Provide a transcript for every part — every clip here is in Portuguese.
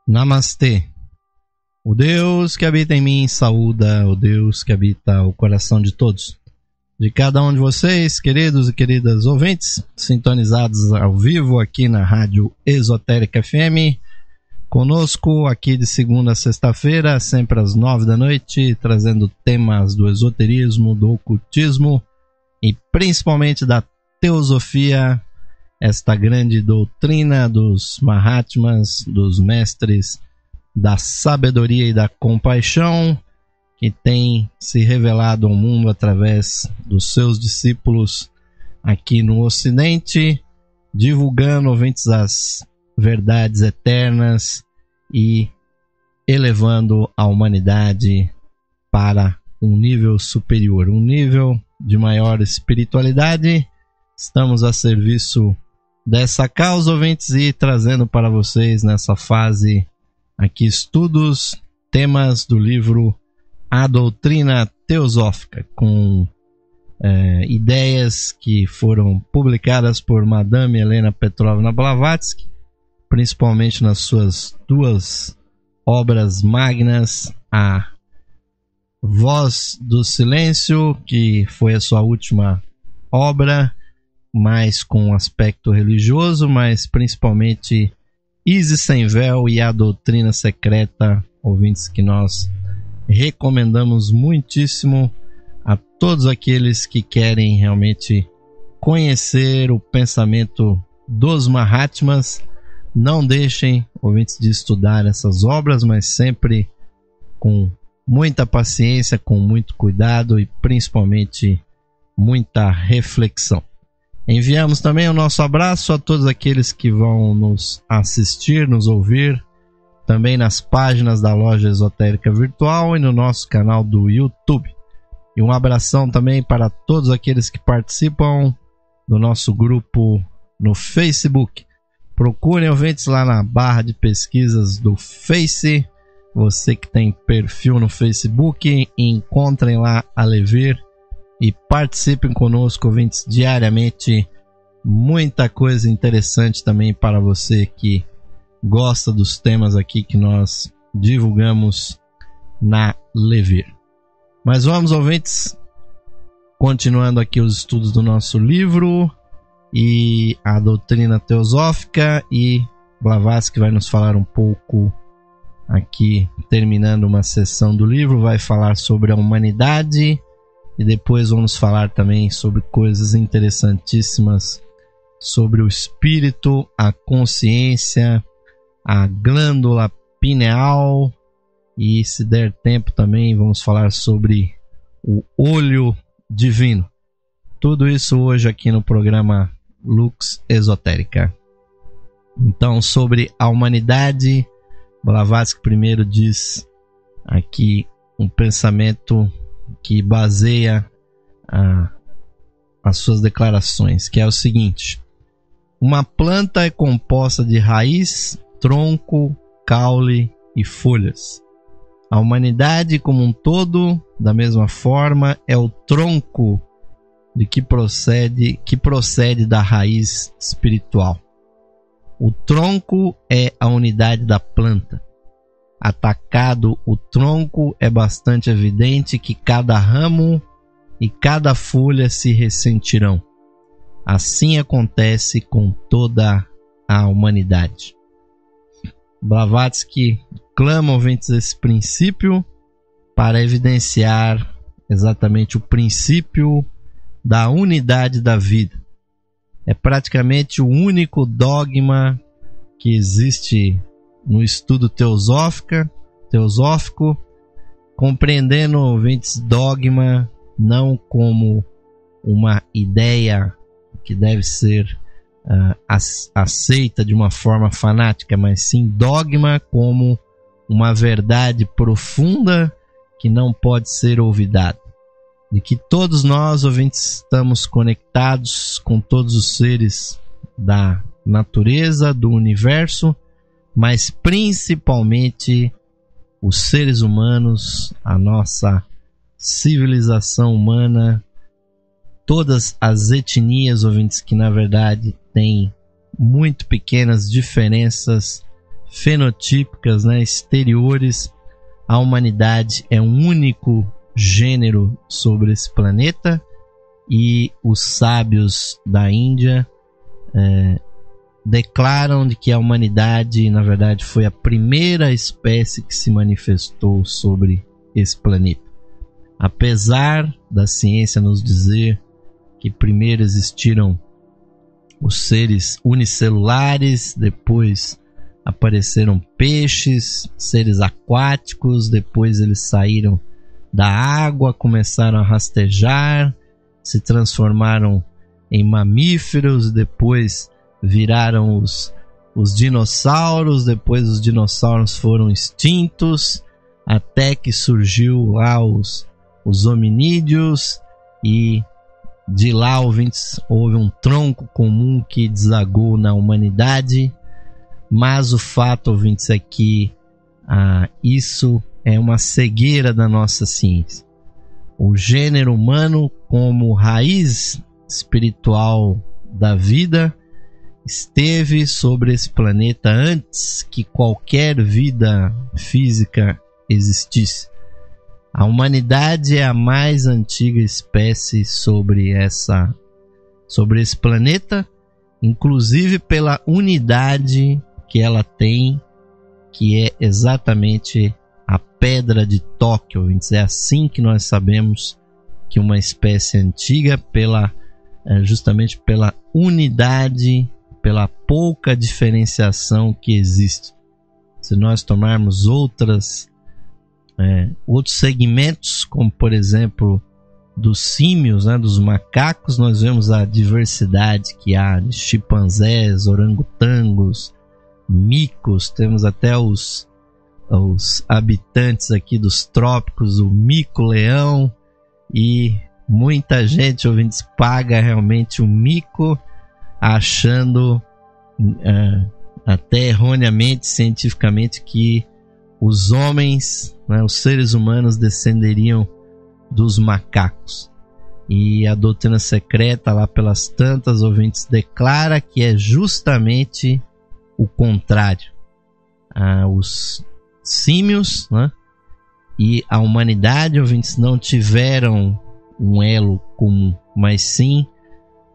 Namastê. O Deus que habita em mim saúda o Deus que habita o coração de todos. De cada um de vocês, queridos e queridas ouvintes, sintonizados ao vivo aqui na Rádio Esotérica FM, conosco aqui de segunda a sexta-feira, sempre às 9 da noite, trazendo temas do esoterismo, do ocultismo e principalmente da teosofia, esta grande doutrina dos Mahatmas, dos mestres da sabedoria e da compaixão, que tem se revelado ao mundo através dos seus discípulos aqui no Ocidente, divulgando, ouvintes, as verdades eternas e elevando a humanidade para um nível superior, um nível de maior espiritualidade. Estamos a serviço dessa causa, ouvintes, e trazendo para vocês nessa fase aqui estudos, temas do livro A Doutrina Teosófica, com ideias que foram publicadas por Madame Helena Petrovna Blavatsky, principalmente nas suas duas obras magnas, A Voz do Silêncio, que foi a sua última obra, mais com um aspecto religioso, mas principalmente Isis Sem Véu e A Doutrina Secreta, ouvintes, que nós recomendamos muitíssimo a todos aqueles que querem realmente conhecer o pensamento dos Mahatmas. Não deixem, ouvintes, de estudar essas obras, mas sempre com muita paciência, com muito cuidado e principalmente muita reflexão. Enviamos também o nosso abraço a todos aqueles que vão nos assistir, nos ouvir, também nas páginas da Loja Esotérica Virtual e no nosso canal do YouTube. E um abração também para todos aqueles que participam do nosso grupo no Facebook. Procurem, ouvintes, lá na barra de pesquisas do Face. Você que tem perfil no Facebook, encontrem lá a Levir e participem conosco, ouvintes, diariamente. Muita coisa interessante também para você que gosta dos temas aqui que nós divulgamos na Levir. Mas vamos, ouvintes, continuando aqui os estudos do nosso livro e a doutrina teosófica, e Blavatsky vai nos falar um pouco aqui, terminando uma sessão do livro, vai falar sobre a humanidade. E depois vamos falar também sobre coisas interessantíssimas sobre o espírito, a consciência, a glândula pineal e, se der tempo também, vamos falar sobre o olho divino. Tudo isso hoje aqui no programa Lux Esotérica. Então, sobre a humanidade, Blavatsky primeiro diz aqui um pensamento que baseia as suas declarações, que é o seguinte: uma planta é composta de raiz, tronco, caule e folhas. A humanidade como um todo, da mesma forma, é o tronco que procede da raiz espiritual. O tronco é a unidade da planta. Atacado o tronco, é bastante evidente que cada ramo e cada folha se ressentirão. Assim acontece com toda a humanidade. Blavatsky clama, ouvintes, esse princípio para evidenciar exatamente o princípio da unidade da vida. É praticamente o único dogma que existe no estudo teosófico, compreendendo, ouvintes, dogma não como uma ideia que deve ser aceita de uma forma fanática, mas sim dogma como uma verdade profunda que não pode ser olvidada. De que todos nós, ouvintes, estamos conectados com todos os seres da natureza, do universo, mas principalmente os seres humanos, a nossa civilização humana, todas as etnias, ouvintes, que na verdade têm muito pequenas diferenças fenotípicas, né, exteriores, a humanidade é um único gênero sobre esse planeta, e os sábios da Índia declaram de que a humanidade, na verdade, foi a primeira espécie que se manifestou sobre esse planeta. Apesar da ciência nos dizer que primeiro existiram os seres unicelulares, depois apareceram peixes, seres aquáticos, depois eles saíram da água, começaram a rastejar, se transformaram em mamíferos, depois viraram os dinossauros, depois os dinossauros foram extintos, até que surgiu lá os hominídeos, e de lá, ouvintes, houve um tronco comum que desagou na humanidade. Mas o fato, ouvintes, é que isso é uma cegueira da nossa ciência. O gênero humano, como raiz espiritual da vida, esteve sobre esse planeta antes que qualquer vida física existisse. A humanidade é a mais antiga espécie sobre esse planeta, inclusive pela unidade que ela tem, que é exatamente a pedra de toque. É assim que nós sabemos que uma espécie antiga, justamente pela unidade, pela pouca diferenciação que existe. Se nós tomarmos outros segmentos, como por exemplo dos símios, né, dos macacos, nós vemos a diversidade que há de chimpanzés, orangotangos, micos, temos até os habitantes aqui dos trópicos, o mico-leão, e muita gente, ouvintes, paga realmente o mico, achando até erroneamente, cientificamente, que os homens, né, os seres humanos, descenderiam dos macacos. E a doutrina secreta, lá pelas tantas, ouvintes, declara que é justamente o contrário. Os símios, né, e a humanidade, ouvintes, não tiveram um elo comum, mas sim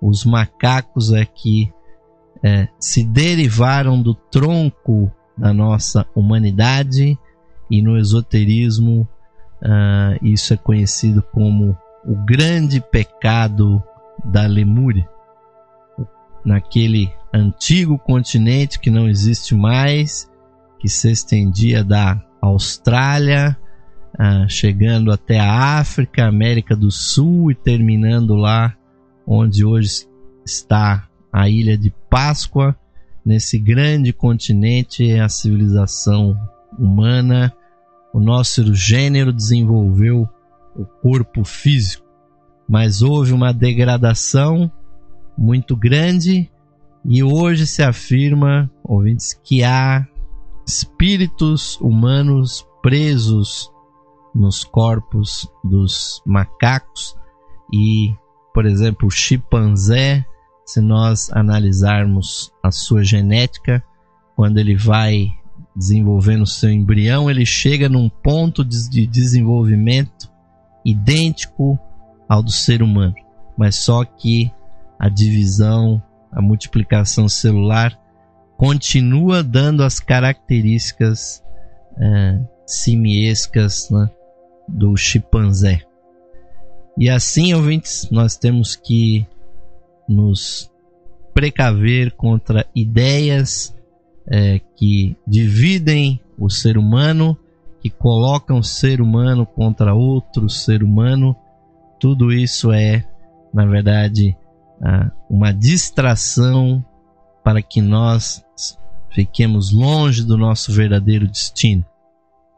os macacos é que se derivaram do tronco da nossa humanidade, e no esoterismo isso é conhecido como o grande pecado da Lemúria. Naquele antigo continente que não existe mais, que se estendia da Austrália, chegando até a África, América do Sul e terminando lá onde hoje está a Ilha de Páscoa. Nesse grande continente, a civilização humana, o nosso gênero desenvolveu o corpo físico, mas houve uma degradação muito grande, e hoje se afirma, ouvintes, que há espíritos humanos presos nos corpos dos macacos. E, por exemplo, o chimpanzé, se nós analisarmos a sua genética, quando ele vai desenvolvendo seu embrião, ele chega num ponto de desenvolvimento idêntico ao do ser humano, mas só que a divisão, a multiplicação celular continua dando as características simiescas, né, do chimpanzé. E assim, ouvintes, nós temos que nos precaver contra ideias que dividem o ser humano, que colocam o ser humano contra outro ser humano. Tudo isso é, na verdade, uma distração para que nós fiquemos longe do nosso verdadeiro destino,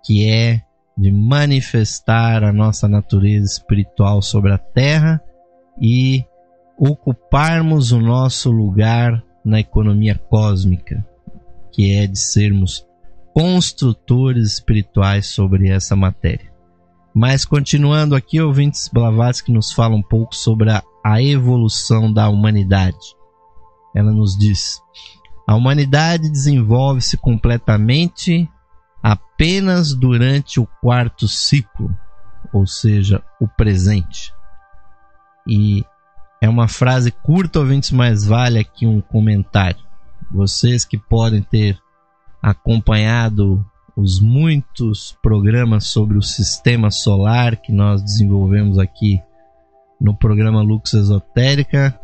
que é de manifestar a nossa natureza espiritual sobre a terra e ocuparmos o nosso lugar na economia cósmica, que é de sermos construtores espirituais sobre essa matéria. Mas continuando aqui, ouvintes, Blavatsky nos fala um pouco sobre a evolução da humanidade. Ela nos diz: A humanidade desenvolve-se completamente apenas durante o quarto ciclo, ou seja, o presente. E é uma frase curta, ouvintes, mas vale aqui um comentário. Vocês que podem ter acompanhado os muitos programas sobre o sistema solar que nós desenvolvemos aqui no programa Lux Esotérica,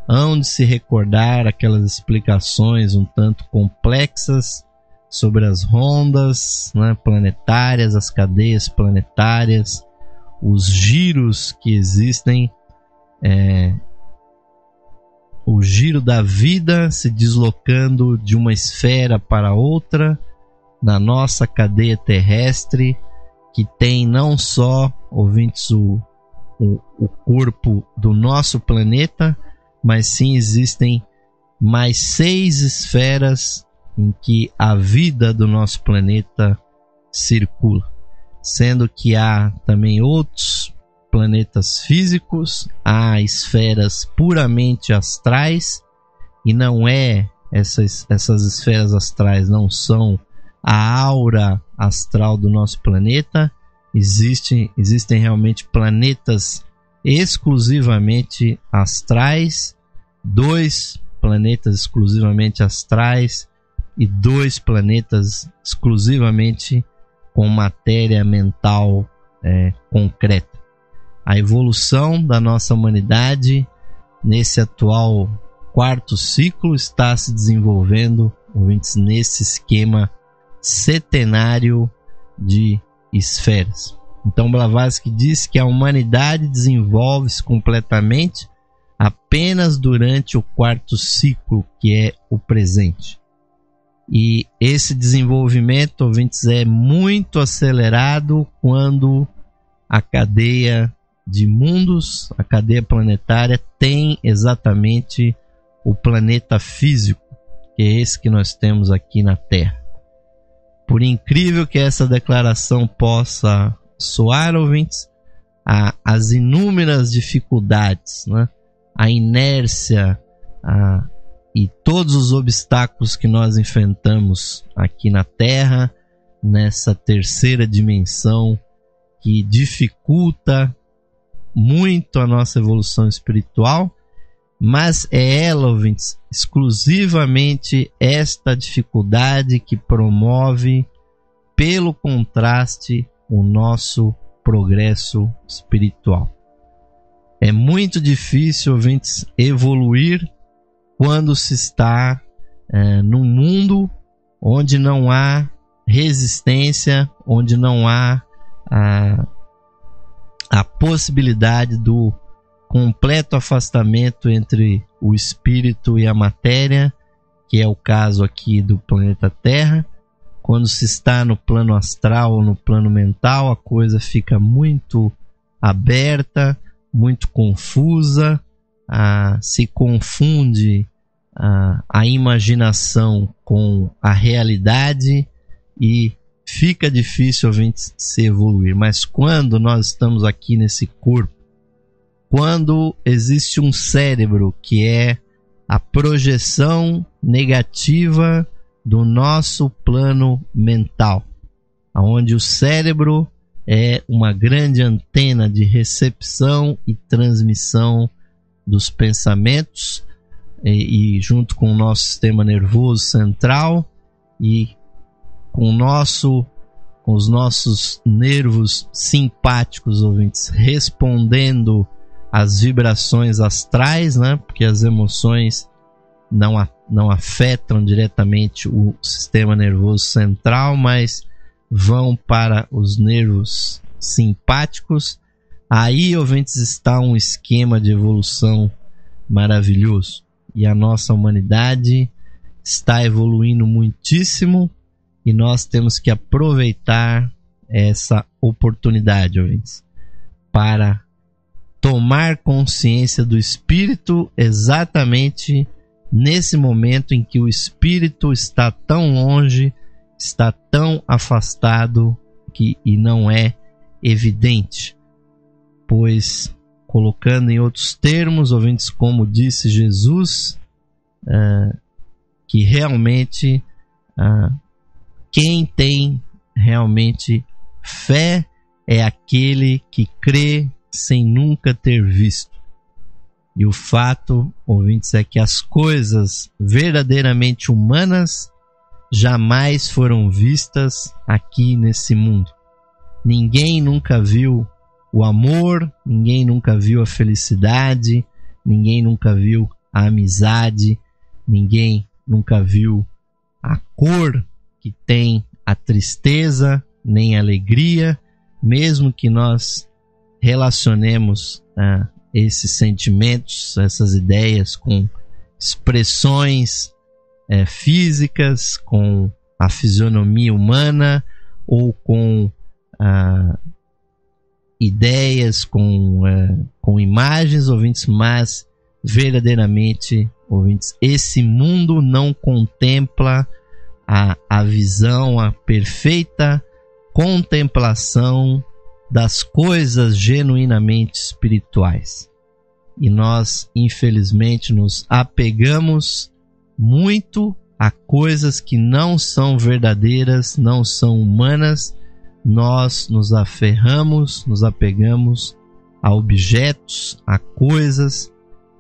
hão de se recordar aquelas explicações um tanto complexas sobre as rondas, né, planetárias, as cadeias planetárias, os giros que existem, o giro da vida se deslocando de uma esfera para outra na nossa cadeia terrestre, que tem não só, ouvintes, o corpo do nosso planeta, mas sim existem mais 6 esferas em que a vida do nosso planeta circula, sendo que há também outros planetas físicos, há esferas puramente astrais, e não é essas esferas astrais não são a aura astral do nosso planeta. Existem realmente planetas exclusivamente astrais, 2 planetas exclusivamente astrais e 2 planetas exclusivamente com matéria mental concreta. A evolução da nossa humanidade nesse atual quarto ciclo está se desenvolvendo, ouvintes, nesse esquema setenário de esferas. Então Blavatsky diz que a humanidade desenvolve-se completamente apenas durante o quarto ciclo, que é o presente. E esse desenvolvimento, ouvintes, é muito acelerado quando a cadeia de mundos, a cadeia planetária, tem exatamente o planeta físico, que é esse que nós temos aqui na Terra. Por incrível que essa declaração possa soar, ouvintes, as inúmeras dificuldades, né? A inércia e todos os obstáculos que nós enfrentamos aqui na Terra, nessa terceira dimensão, que dificulta muito a nossa evolução espiritual, mas é ela, ouvintes, exclusivamente esta dificuldade que promove, pelo contraste, o nosso progresso espiritual. É muito difícil, ouvintes, evoluir quando se está num mundo onde não há resistência, onde não há a possibilidade do completo afastamento entre o espírito e a matéria, que é o caso aqui do planeta Terra. Quando se está no plano astral ou no plano mental, a coisa fica muito aberta, muito confusa, se confunde a imaginação com a realidade e fica difícil, ouvinte, se evoluir. Mas quando nós estamos aqui nesse corpo, quando existe um cérebro que é a projeção negativa do nosso plano mental, onde o cérebro é uma grande antena de recepção e transmissão dos pensamentos, e junto com o nosso sistema nervoso central e com os nossos nervos simpáticos, ouvintes, respondendo às vibrações astrais, né? Porque as emoções não afetam diretamente o sistema nervoso central, mas vão para os nervos simpáticos. Aí, ouvintes, está um esquema de evolução maravilhoso. E a nossa humanidade está evoluindo muitíssimo, e nós temos que aproveitar essa oportunidade, ouvintes, para tomar consciência do espírito exatamente nesse momento em que o espírito está tão longe, está tão afastado, e não é evidente. Pois, colocando em outros termos, ouvintes, como disse Jesus, que realmente quem tem realmente fé é aquele que crê sem nunca ter visto. E o fato, ouvintes, é que as coisas verdadeiramente humanas jamais foram vistas aqui nesse mundo. Ninguém nunca viu o amor, ninguém nunca viu a felicidade, ninguém nunca viu a amizade, ninguém nunca viu a cor que tem a tristeza, nem a alegria, mesmo que nós relacionemos esses sentimentos, essas ideias com expressões físicas, com a fisionomia humana ou com ideias, com imagens, ouvintes, mas verdadeiramente, ouvintes, esse mundo não contempla a visão, a perfeita contemplação das coisas genuinamente espirituais. E nós, infelizmente, nos apegamos muito a coisas que não são verdadeiras, não são humanas. Nós nos aferramos, nos apegamos a objetos, a coisas,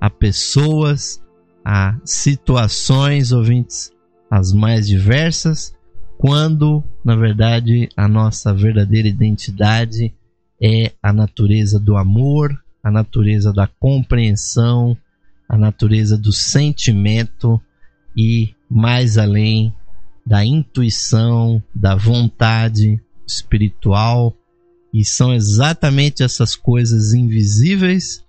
a pessoas, a situações, ouvintes, as mais diversas, quando, na verdade, a nossa verdadeira identidade é a natureza do amor, a natureza da compreensão, a natureza do sentimento e, mais além, da intuição, da vontade espiritual. E são exatamente essas coisas invisíveis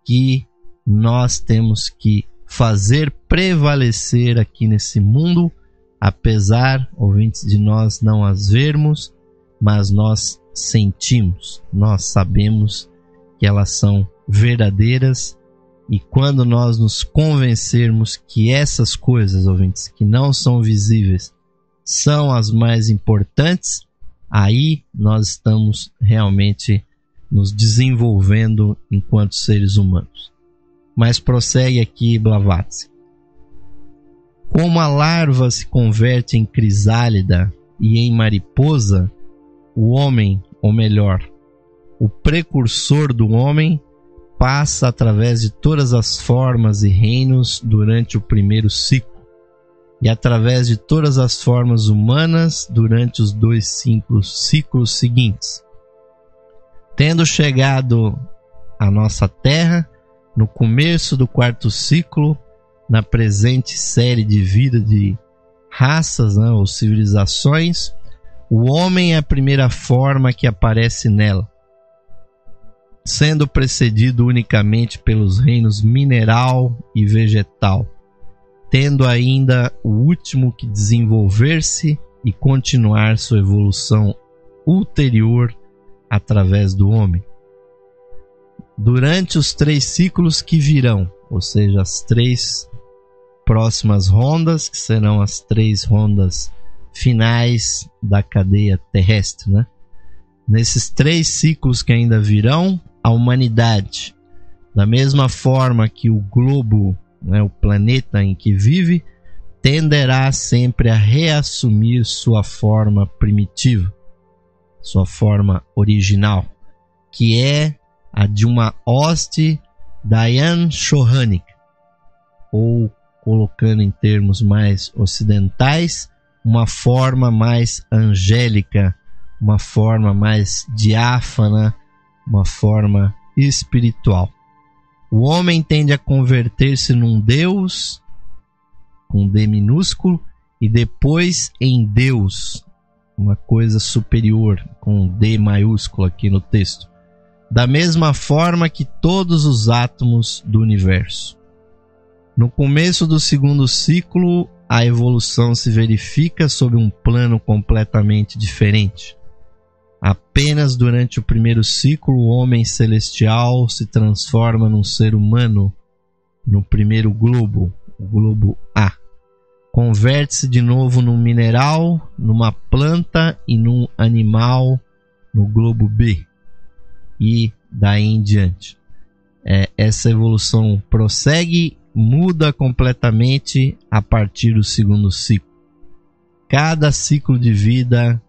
que nós temos que fazer prevalecer aqui nesse mundo, apesar, ouvintes, de nós não as vermos, mas nós sentimos, nós sabemos que elas são verdadeiras. E quando nós nos convencermos que essas coisas, ouvintes, que não são visíveis, são as mais importantes, aí nós estamos realmente nos desenvolvendo enquanto seres humanos. Mas prossegue aqui Blavatsky. Como a larva se converte em crisálida e em mariposa, o homem, ou melhor, o precursor do homem, passa através de todas as formas e reinos durante o primeiro ciclo, e através de todas as formas humanas durante os 2 ciclos seguintes. Tendo chegado à nossa Terra, no começo do 4º ciclo, na presente série de vida de raças, ou civilizações, o homem é a primeira forma que aparece nela, sendo precedido unicamente pelos reinos mineral e vegetal, tendo ainda o último que desenvolver-se e continuar sua evolução ulterior através do homem. Durante os 3 ciclos que virão, ou seja, as 3 próximas rondas, que serão as 3 rondas finais da cadeia terrestre, né? Nesses 3 ciclos que ainda virão, a humanidade, da mesma forma que o globo, o planeta em que vive, tenderá sempre a reassumir sua forma primitiva, sua forma original, que é a de uma hoste Dayan Shohanik, ou, colocando em termos mais ocidentais, uma forma mais angélica, uma forma mais diáfana, uma forma espiritual. O homem tende a converter-se num Deus, com D minúsculo, e depois em Deus, uma coisa superior, com D maiúsculo aqui no texto, da mesma forma que todos os átomos do universo. No começo do 2º ciclo, a evolução se verifica sob um plano completamente diferente. Apenas durante o 1º ciclo, o homem celestial se transforma num ser humano no primeiro globo, o globo A. Converte-se de novo num mineral, numa planta e num animal no globo B. E daí em diante. Essa evolução prossegue, muda completamente a partir do segundo ciclo. Cada ciclo de vida,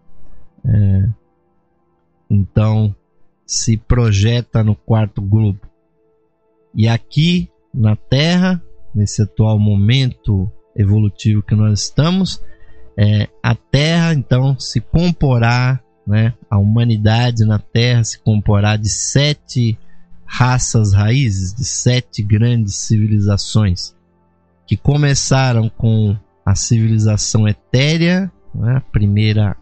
então, se projeta no quarto globo. E aqui na Terra, nesse atual momento evolutivo que nós estamos, a Terra então se comporá, né, a humanidade na Terra se comporá de 7 raças raízes, de 7 grandes civilizações, que começaram com a civilização etérea, né, a primeira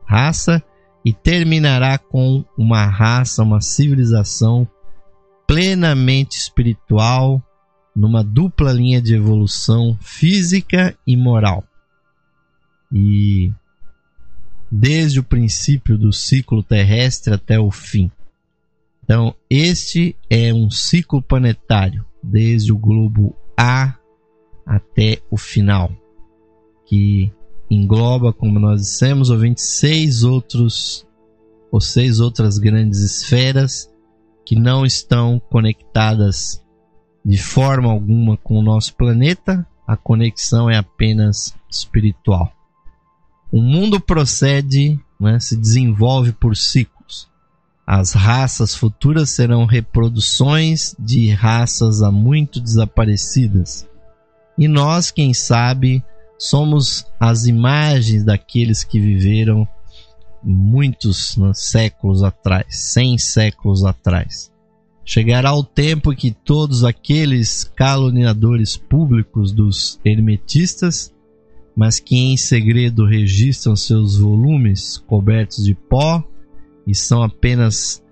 raça, e terminará com uma raça, uma civilização plenamente espiritual, numa dupla linha de evolução física e moral. E desde o princípio do ciclo terrestre até o fim. Então, este é um ciclo planetário, desde o globo A até o final, que engloba, como nós dissemos, 6 outras grandes esferas que não estão conectadas de forma alguma com o nosso planeta. A conexão é apenas espiritual. O mundo procede, né, se desenvolve por ciclos. As raças futuras serão reproduções de raças há muito desaparecidas. E nós, quem sabe, somos as imagens daqueles que viveram muitos, né, séculos atrás, 100 séculos atrás. Chegará o tempo que todos aqueles caluniadores públicos dos hermetistas, mas que em segredo registram seus volumes cobertos de pó e são apenas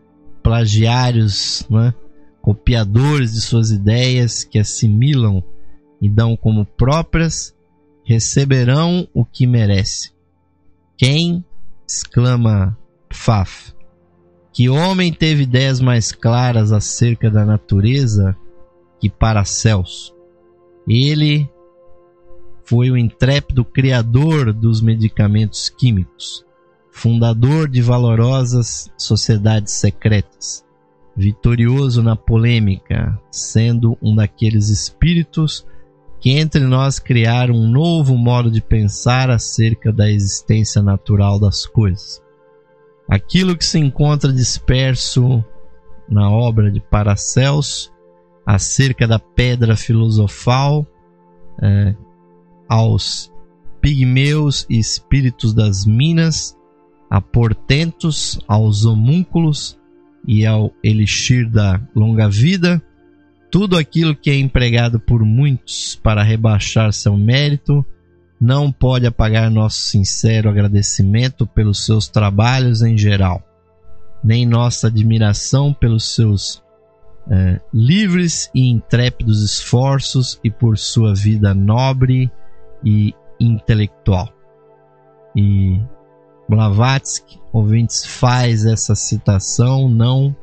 plagiários, né, copiadores de suas ideias que assimilam e dão como próprias, receberão o que merece. Quem? Exclama Pfaff. Que homem teve ideias mais claras acerca da natureza que Paracelso? Ele foi o intrépido criador dos medicamentos químicos, fundador de valorosas sociedades secretas, vitorioso na polêmica, sendo um daqueles espíritos que entre nós criaram um novo modo de pensar acerca da existência natural das coisas. Aquilo que se encontra disperso na obra de Paracelso acerca da pedra filosofal, aos pigmeus e espíritos das minas, a portentos, aos homúnculos e ao elixir da longa vida, tudo aquilo que é empregado por muitos para rebaixar seu mérito não pode apagar nosso sincero agradecimento pelos seus trabalhos em geral, nem nossa admiração pelos seus livres e intrépidos esforços e por sua vida nobre e intelectual. E Blavatsky, ouvintes, faz essa citação não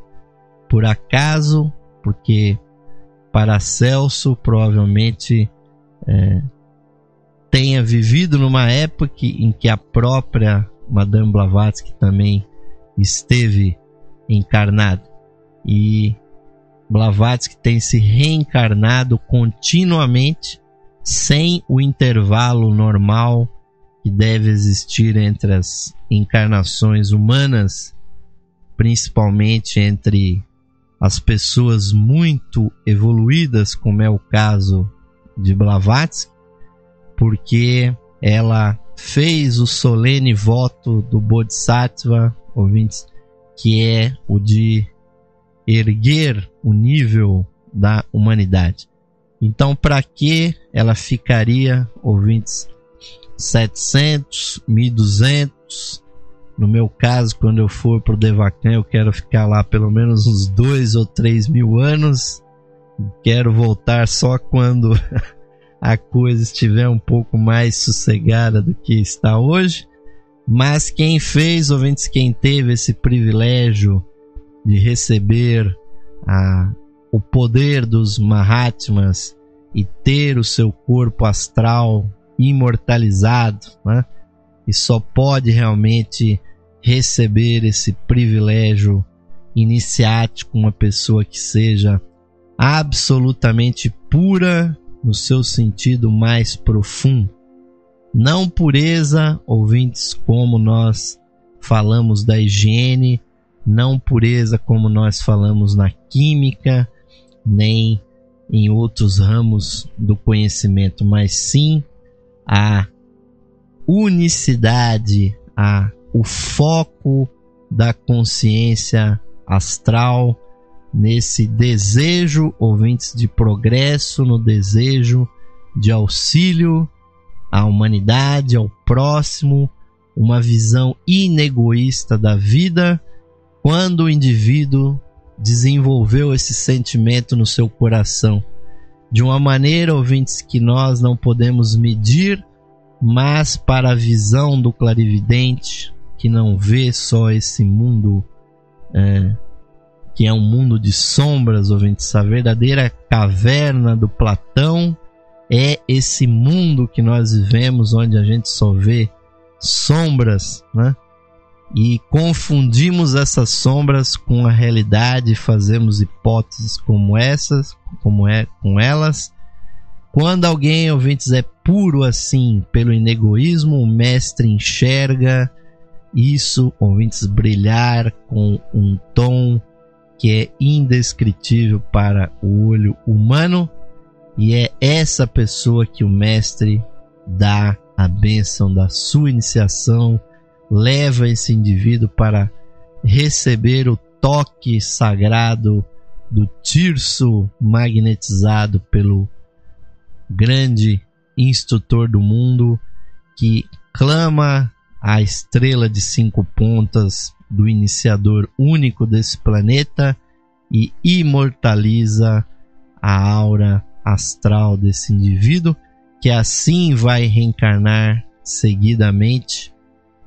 por acaso, porque Paracelso provavelmente tenha vivido numa época em que a própria Madame Blavatsky também esteve encarnada. E Blavatsky tem se reencarnado continuamente, sem o intervalo normal que deve existir entre as encarnações humanas, principalmente entre as pessoas muito evoluídas, como é o caso de Blavatsky, porque ela fez o solene voto do Bodhisattva, ouvintes, que é o de erguer o nível da humanidade. Então, para que ela ficaria, ouvintes, 700, 1200? No meu caso, quando eu for para o Devakan, eu quero ficar lá pelo menos uns 2 ou 3 mil anos. Quero voltar só quando a coisa estiver um pouco mais sossegada do que está hoje. Mas quem fez, ouvintes, quem teve esse privilégio de receber o poder dos Mahatmas e ter o seu corpo astral imortalizado, né? E só pode realmente receber esse privilégio iniciático uma pessoa que seja absolutamente pura no seu sentido mais profundo. Não pureza, ouvintes, como nós falamos da higiene, não pureza como nós falamos na química, nem em outros ramos do conhecimento, mas sim a unicidade, o foco da consciência astral, nesse desejo, ouvintes, de progresso, no desejo de auxílio à humanidade, ao próximo, uma visão inegoísta da vida. Quando o indivíduo desenvolveu esse sentimento no seu coração, de uma maneira, ouvintes, que nós não podemos medir, mas para a visão do clarividente, que não vê só esse mundo, que é um mundo de sombras, ouvintes, a verdadeira caverna do Platão é esse mundo que nós vivemos, onde a gente só vê sombras, né? E confundimos essas sombras com a realidade, fazemos hipóteses como essas, com elas. Quando alguém, ouvintes, é puro assim pelo inegoísmo, o mestre enxerga isso, ouvintes, brilhar com um tom que é indescritível para o olho humano, e é essa pessoa que o mestre dá a bênção da sua iniciação, leva esse indivíduo para receber o toque sagrado do tirso magnetizado pelo grande instrutor do mundo, que clama a estrela de 5 pontas do iniciador único desse planeta e imortaliza a aura astral desse indivíduo, que assim vai reencarnar seguidamente,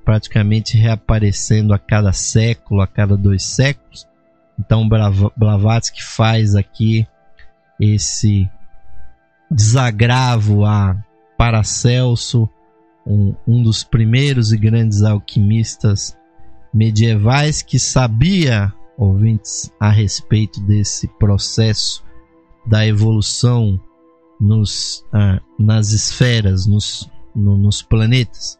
praticamente reaparecendo a cada século, a cada 2 séculos. Então Blavatsky faz aqui esse desagravo a Paracelso, um dos primeiros e grandes alquimistas medievais, que sabia, ouvintes, a respeito desse processo da evolução nas esferas, nos planetas.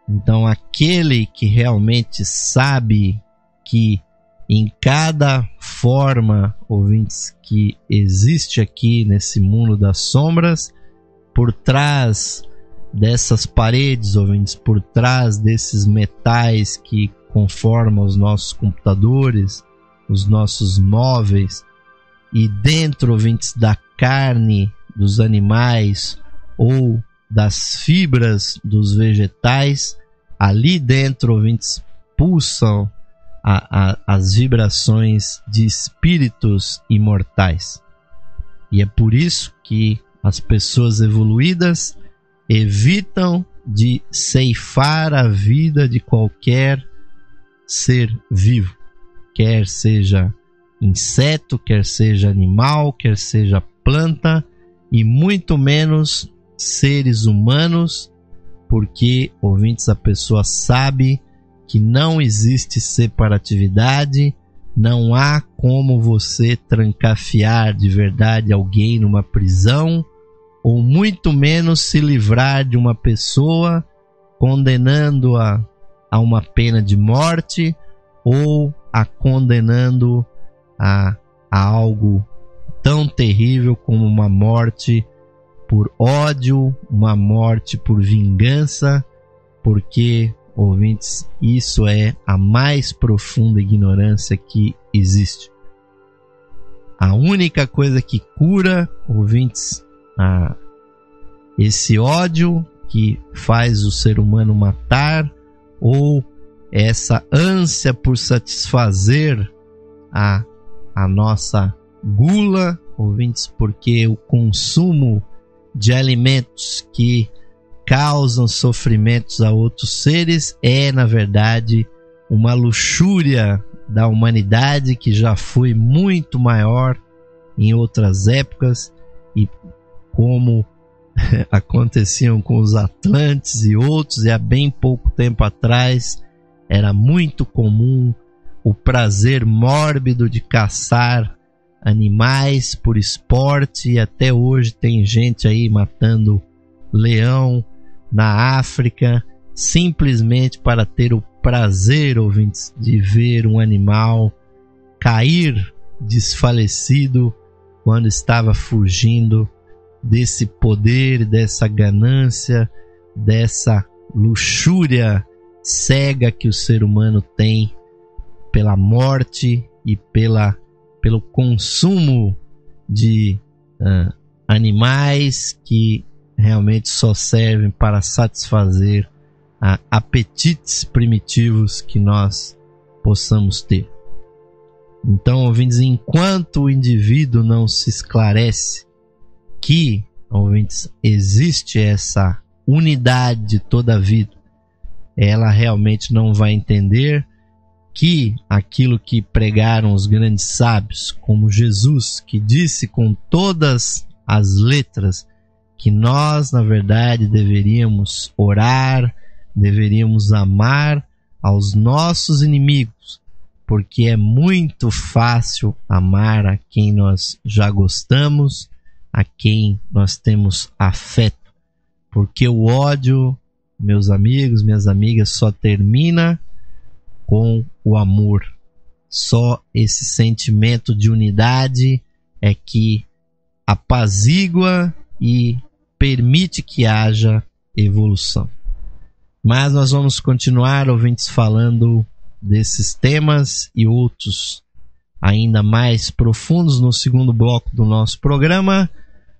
Então, aquele que realmente sabe que em cada forma, ouvintes, que existe aqui nesse mundo das sombras, por trás dessas paredes, ouvintes, por trás desses metais que conformam os nossos computadores, os nossos móveis, e dentro, ouvintes, da carne dos animais ou das fibras dos vegetais, ali dentro, ouvintes, pulsam as vibrações de espíritos imortais. E é por isso que as pessoas evoluídas evitam de ceifar a vida de qualquer ser vivo, quer seja inseto, quer seja animal, quer seja planta, e muito menos seres humanos, porque, ouvintes, a pessoa sabe que não existe separatividade, não há como você trancafiar de verdade alguém numa prisão, ou muito menos se livrar de uma pessoa, condenando-a a uma pena de morte, ou a condenando a algo tão terrível como uma morte por ódio, uma morte por vingança, porque, ouvintes, isso é a mais profunda ignorância que existe. A única coisa que cura, ouvintes, esse ódio que faz o ser humano matar, ou essa ânsia por satisfazer a nossa gula, ouvintes, porque o consumo de alimentos que causam sofrimentos a outros seres é, na verdade, uma luxúria da humanidade que já foi muito maior em outras épocas, e como aconteciam com os Atlantes e outros, e há bem pouco tempo atrás era muito comum o prazer mórbido de caçar animais por esporte, e até hoje tem gente aí matando leão na África, simplesmente para ter o prazer, ouvintes, de ver um animal cair desfalecido quando estava fugindo desse poder, dessa ganância, dessa luxúria cega que o ser humano tem pela morte e pelo consumo de animais que realmente só servem para satisfazer apetites primitivos que nós possamos ter. Então, ouvintes, enquanto o indivíduo não se esclarece que, ouvintes, existe essa unidade de toda a vida, ela realmente não vai entender que aquilo que pregaram os grandes sábios, como Jesus, que disse com todas as letras que nós, na verdade, deveríamos orar, deveríamos amar aos nossos inimigos, porque é muito fácil amar a quem nós já gostamos, a quem nós temos afeto, porque o ódio, meus amigos, minhas amigas, só termina com o amor. Só esse sentimento de unidade é que apazigua e permite que haja evolução. Mas nós vamos continuar, ouvintes, falando desses temas e outros ainda mais profundos no segundo bloco do nosso programa.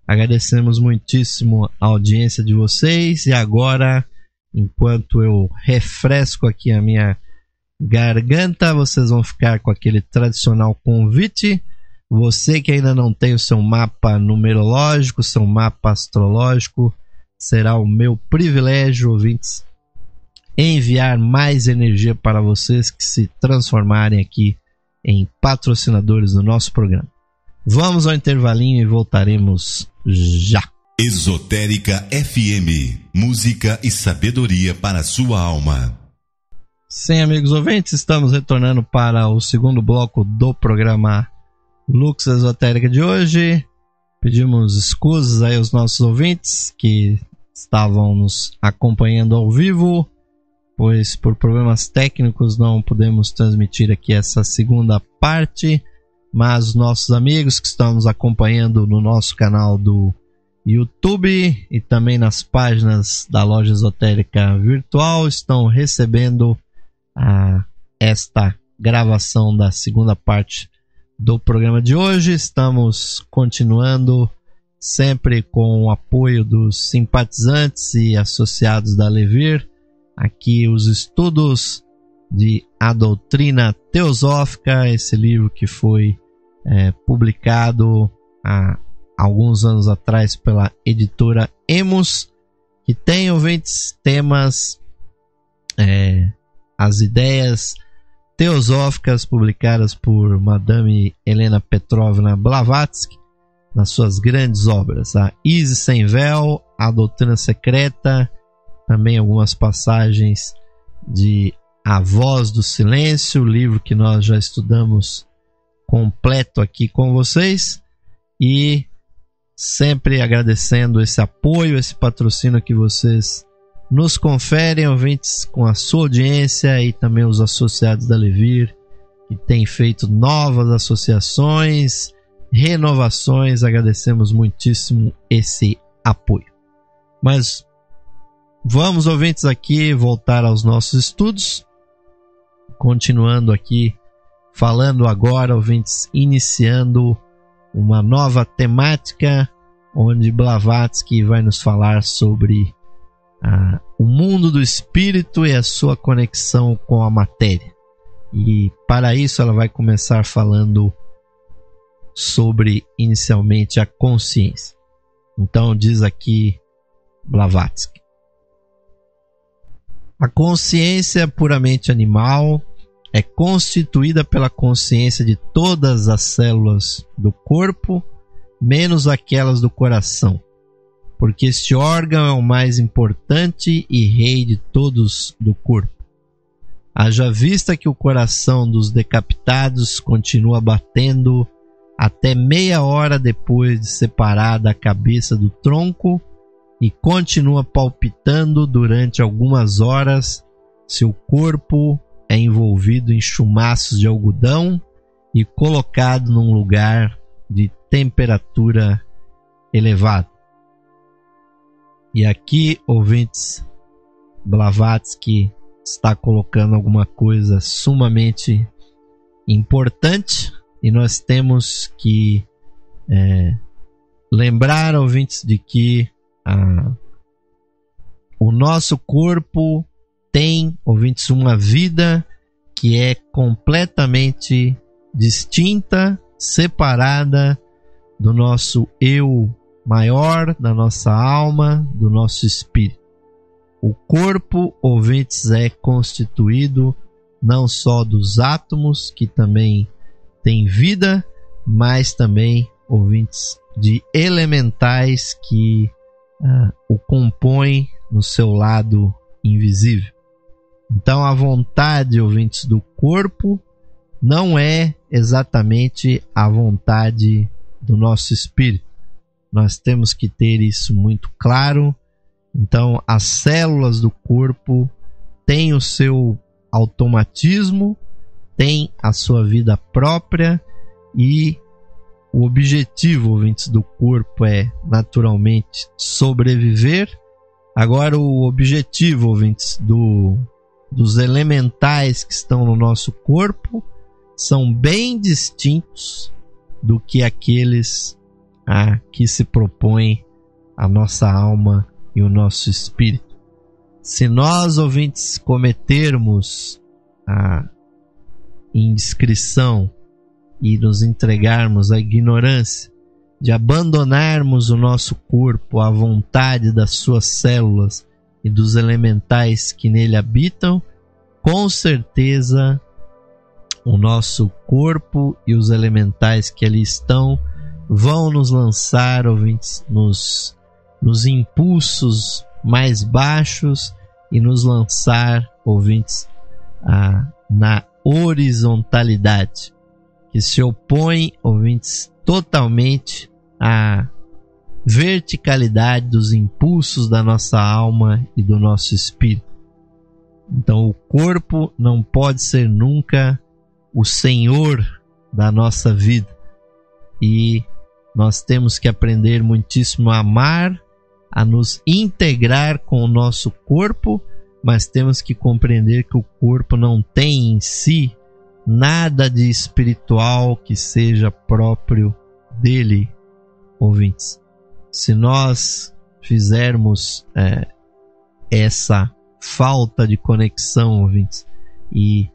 Agradecemos muitíssimo a audiência de vocês, e agora, enquanto eu refresco aqui a minha garganta, vocês vão ficar com aquele tradicional convite. Você que ainda não tem o seu mapa numerológico, seu mapa astrológico, será o meu privilégio, ouvintes, enviar mais energia para vocês que se transformarem aqui em patrocinadores do nosso programa. Vamos ao intervalinho e voltaremos já. Esotérica FM, música e sabedoria para a sua alma. Sim, amigos ouvintes, estamos retornando para o segundo bloco do programa Lux Esotérica de hoje. Pedimos escusas aí aos nossos ouvintes que estavam nos acompanhando ao vivo, pois por problemas técnicos não podemos transmitir aqui essa segunda parte, mas os nossos amigos que estão nos acompanhando no nosso canal do YouTube e também nas páginas da Loja Esotérica Virtual estão recebendo esta gravação da segunda parte do programa de hoje. Estamos continuando sempre com o apoio dos simpatizantes e associados da Levir, aqui os estudos de A Doutrina Teosófica, esse livro que foi publicado há alguns anos atrás pela editora Emos, que tem, ouvintes, temas, as ideias teosóficas publicadas por Madame Helena Petrovna Blavatsky nas suas grandes obras, a Isis Sem Véu, A Doutrina Secreta, também algumas passagens de A Voz do Silêncio, livro que nós já estudamos completo aqui com vocês, e sempre agradecendo esse apoio, esse patrocínio que vocês nos conferem, ouvintes, com a sua audiência, e também os associados da Levir, que têm feito novas associações, renovações. Agradecemos muitíssimo esse apoio. Mas vamos, ouvintes, aqui voltar aos nossos estudos, continuando aqui, falando agora, ouvintes, iniciando uma nova temática, onde Blavatsky vai nos falar sobre o mundo do espírito e a sua conexão com a matéria. E para isso ela vai começar falando sobre, inicialmente, a consciência. Então diz aqui Blavatsky: a consciência puramente animal é constituída pela consciência de todas as células do corpo, menos aquelas do coração, porque este órgão é o mais importante e rei de todos do corpo. Haja vista que o coração dos decapitados continua batendo até meia hora depois de separada a cabeça do tronco e continua palpitando durante algumas horas. Seu corpo é envolvido em chumaços de algodão e colocado num lugar de temperatura elevada. E aqui, ouvintes, Blavatsky está colocando alguma coisa sumamente importante, e nós temos que lembrar, ouvintes, de que o nosso corpo tem, ouvintes, uma vida que é completamente distinta, separada do nosso eu maior, da nossa alma, do nosso espírito. O corpo, ouvintes, é constituído não só dos átomos, que também têm vida, mas também, ouvintes, de elementais que o compõem no seu lado invisível. Então, a vontade, ouvintes, do corpo não é exatamente a vontade do nosso espírito. Nós temos que ter isso muito claro. Então, as células do corpo têm o seu automatismo, têm a sua vida própria, e o objetivo, ouvintes, do corpo é naturalmente sobreviver. Agora, o objetivo, ouvintes, dos elementais que estão no nosso corpo são bem distintos do que aqueles a que se propõe a nossa alma e o nosso espírito. Se nós, ouvintes, cometermos a indiscrição e nos entregarmos à ignorância, de abandonarmos o nosso corpo à vontade das suas células e dos elementais que nele habitam, com certeza o nosso corpo e os elementais que ali estão vão nos lançar, ouvintes, nos impulsos mais baixos e nos lançar, ouvintes, na horizontalidade, que se opõe, ouvintes, totalmente à verticalidade dos impulsos da nossa alma e do nosso espírito. Então, o corpo não pode ser nunca o senhor da nossa vida, e nós temos que aprender muitíssimo a amar, a nos integrar com o nosso corpo, mas temos que compreender que o corpo não tem em si nada de espiritual que seja próprio dele, ouvintes. Se nós fizermos essa falta de conexão, ouvintes, e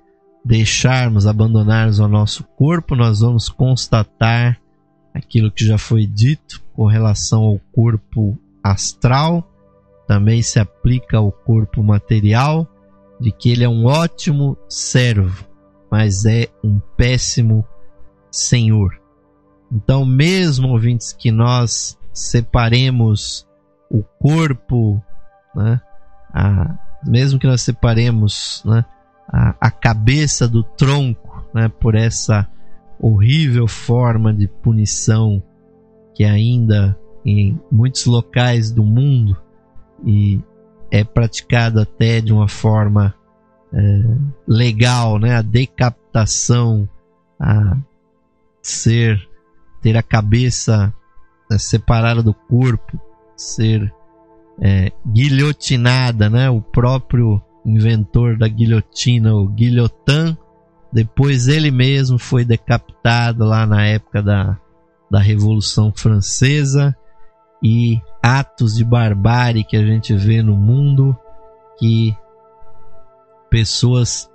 abandonarmos o nosso corpo, nós vamos constatar aquilo que já foi dito com relação ao corpo astral, também se aplica ao corpo material, de que ele é um ótimo servo, mas é um péssimo senhor. Então, mesmo, ouvintes, que nós separemos o corpo, né, mesmo que nós separemos, né, a cabeça do tronco, né, por essa horrível forma de punição que ainda em muitos locais do mundo e é praticado até de uma forma legal, né, a decapitação, ter a cabeça separada do corpo, ser guilhotinada, né? O próprio inventor da guilhotina, o Guillotin, depois ele mesmo foi decapitado lá na época da Revolução Francesa, e atos de barbárie que a gente vê no mundo, que pessoas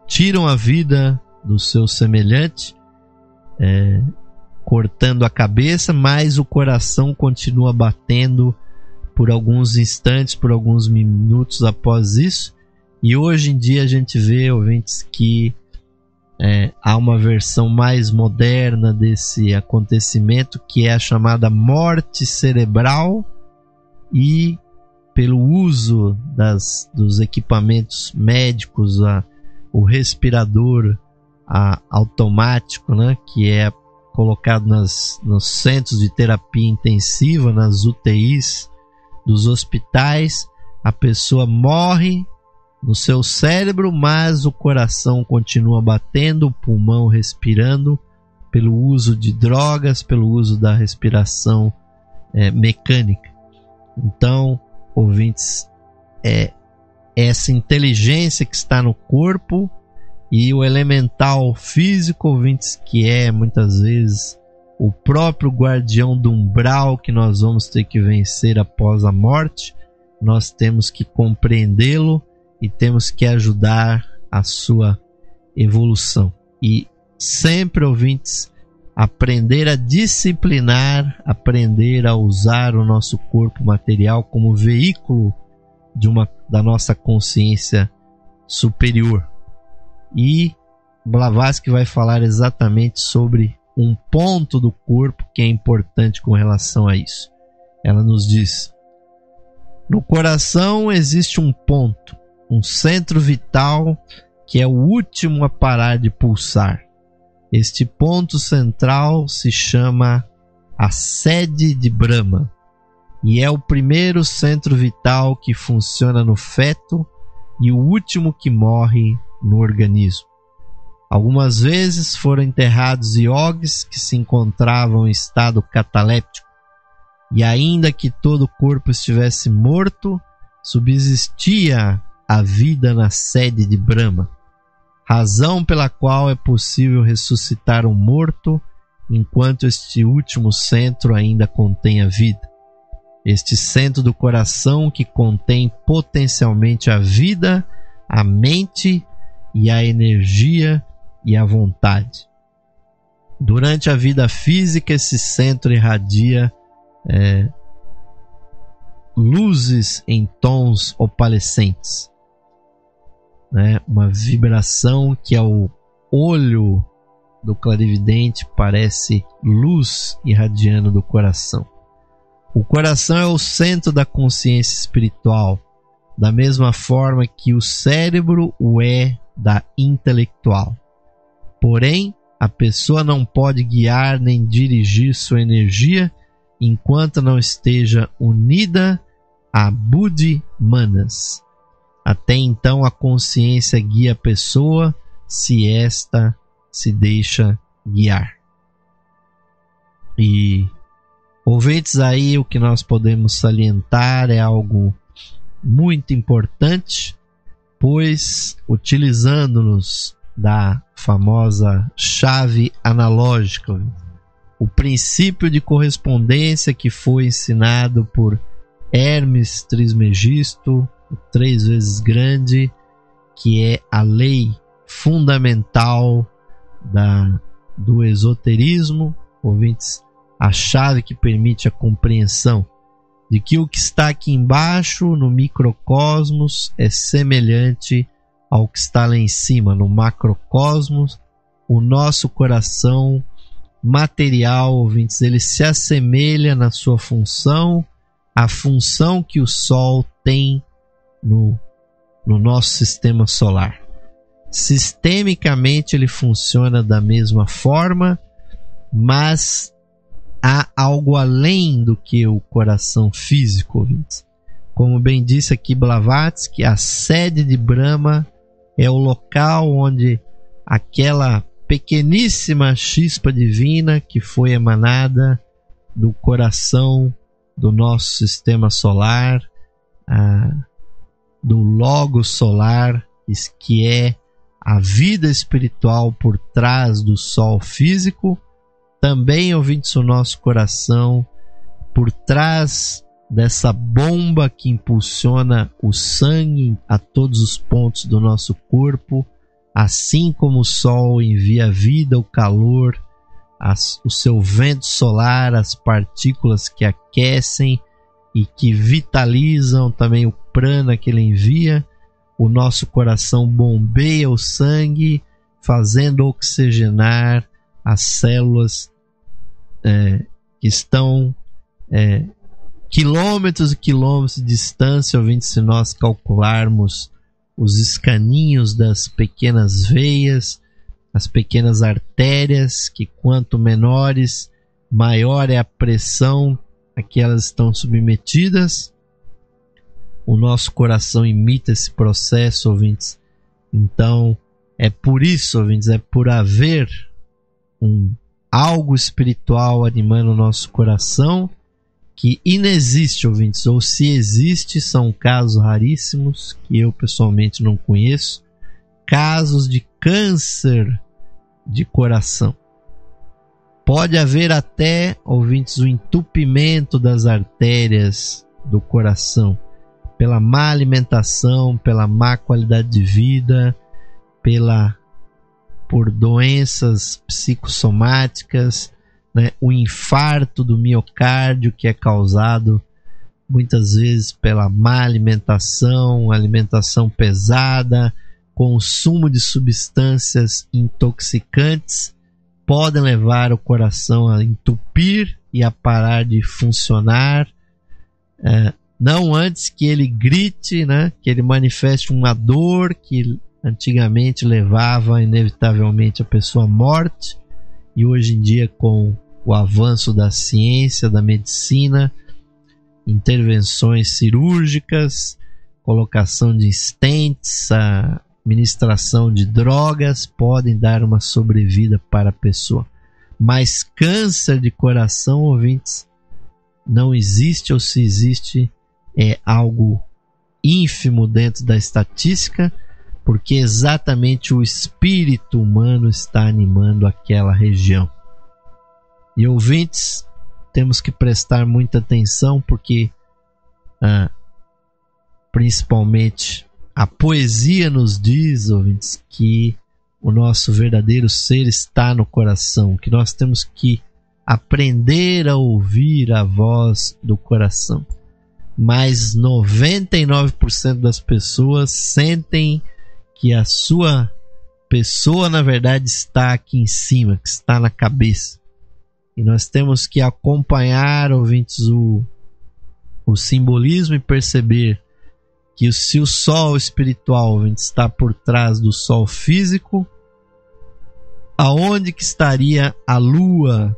tiram a vida do seu semelhante, cortando a cabeça, mas o coração continua batendo por alguns instantes, por alguns minutos após isso. E hoje em dia a gente vê, ouvintes, que há uma versão mais moderna desse acontecimento, que é a chamada morte cerebral, e pelo uso dos equipamentos médicos, o respirador automático, né, que é colocado nos centros de terapia intensiva, nas UTIs dos hospitais. A pessoa morre no seu cérebro, mas o coração continua batendo, o pulmão respirando, pelo uso de drogas, pelo uso da respiração mecânica. Então, ouvintes, essa inteligência que está no corpo e o elemental físico, ouvintes, que é muitas vezes o próprio guardião do umbral que nós vamos ter que vencer após a morte, nós temos que compreendê-lo e temos que ajudar a sua evolução. E sempre, ouvintes, aprender a disciplinar, aprender a usar o nosso corpo material como veículo da nossa consciência superior. E Blavatsky vai falar exatamente sobre um ponto do corpo que é importante com relação a isso. Ela nos diz: no coração existe um ponto, um centro vital que é o último a parar de pulsar. Este ponto central se chama a sede de Brahma e é o primeiro centro vital que funciona no feto e o último que morre no organismo. Algumas vezes foram enterrados yogis que se encontravam em estado cataléptico, e ainda que todo o corpo estivesse morto, subsistia a vida na sede de Brahma, razão pela qual é possível ressuscitar um morto enquanto este último centro ainda contém a vida. Este centro do coração que contém potencialmente a vida, a mente e a energia e a vontade. Durante a vida física, esse centro irradia luzes em tons opalescentes, né? Uma vibração que ao olho do clarividente parece luz irradiando do coração. O coração é o centro da consciência espiritual, da mesma forma que o cérebro o é da intelectual. Porém, a pessoa não pode guiar nem dirigir sua energia enquanto não esteja unida a Buddhi Manas. Até então, a consciência guia a pessoa se esta se deixa guiar. E, ouvintes, aí o que nós podemos salientar é algo muito importante, pois, utilizando-nos da famosa chave analógica, o princípio de correspondência que foi ensinado por Hermes Trismegisto, o 3 vezes grande, que é a lei fundamental do esoterismo, ouvintes, a chave que permite a compreensão de que o que está aqui embaixo no microcosmos é semelhante ao que está lá em cima no macrocosmos. O nosso coração material, ouvintes, ele se assemelha na sua função à função que o Sol tem no nosso sistema solar. Sistemicamente ele funciona da mesma forma, mas há algo além do que o coração físico, ouvintes. Como bem disse aqui Blavatsky, a sede de Brahma é o local onde aquela pequeníssima chispa divina que foi emanada do coração do nosso sistema solar, do logo solar, que é a vida espiritual por trás do sol físico, também, ouvintes, o nosso coração, por trás dessa bomba que impulsiona o sangue a todos os pontos do nosso corpo, assim como o sol envia a vida, o calor, o seu vento solar, as partículas que aquecem e que vitalizam também o prana que ele envia, o nosso coração bombeia o sangue, fazendo oxigenar as células que estão quilômetros e quilômetros de distância, ouvindo, se nós calcularmos os escaninhos das pequenas veias as pequenas artérias, que quanto menores, maior é a pressão a que elas estão submetidas. O nosso coração imita esse processo, ouvintes. Então, é por isso, ouvintes, é por haver algo espiritual animando o nosso coração, que inexiste, ouvintes, ou se existe, são casos raríssimos, que eu pessoalmente não conheço, casos de câncer de coração. Pode haver até, ouvintes, o entupimento das artérias do coração, pela má alimentação, pela má qualidade de vida, por doenças psicossomáticas, né? O infarto do miocárdio, que é causado muitas vezes pela má alimentação, alimentação pesada, consumo de substâncias intoxicantes, podem levar o coração a entupir e a parar de funcionar, não antes que ele grite, né? Que ele manifeste uma dor que antigamente levava inevitavelmente a pessoa à morte, e hoje em dia, com o avanço da ciência, da medicina, intervenções cirúrgicas, colocação de stents, a administração de drogas podem dar uma sobrevida para a pessoa. Mas câncer de coração, ouvintes, não existe, ou se existe, é algo ínfimo dentro da estatística, porque exatamente o espírito humano está animando aquela região. E ouvintes, temos que prestar muita atenção, porque principalmente a poesia nos diz, ouvintes, que o nosso verdadeiro ser está no coração, que nós temos que aprender a ouvir a voz do coração. Mas 99% das pessoas sentem que a sua pessoa, na verdade, está aqui em cima, que está na cabeça. E nós temos que acompanhar, ouvintes, o simbolismo e perceber que se o sol espiritual, ouvintes, está por trás do sol físico, aonde que estaria a lua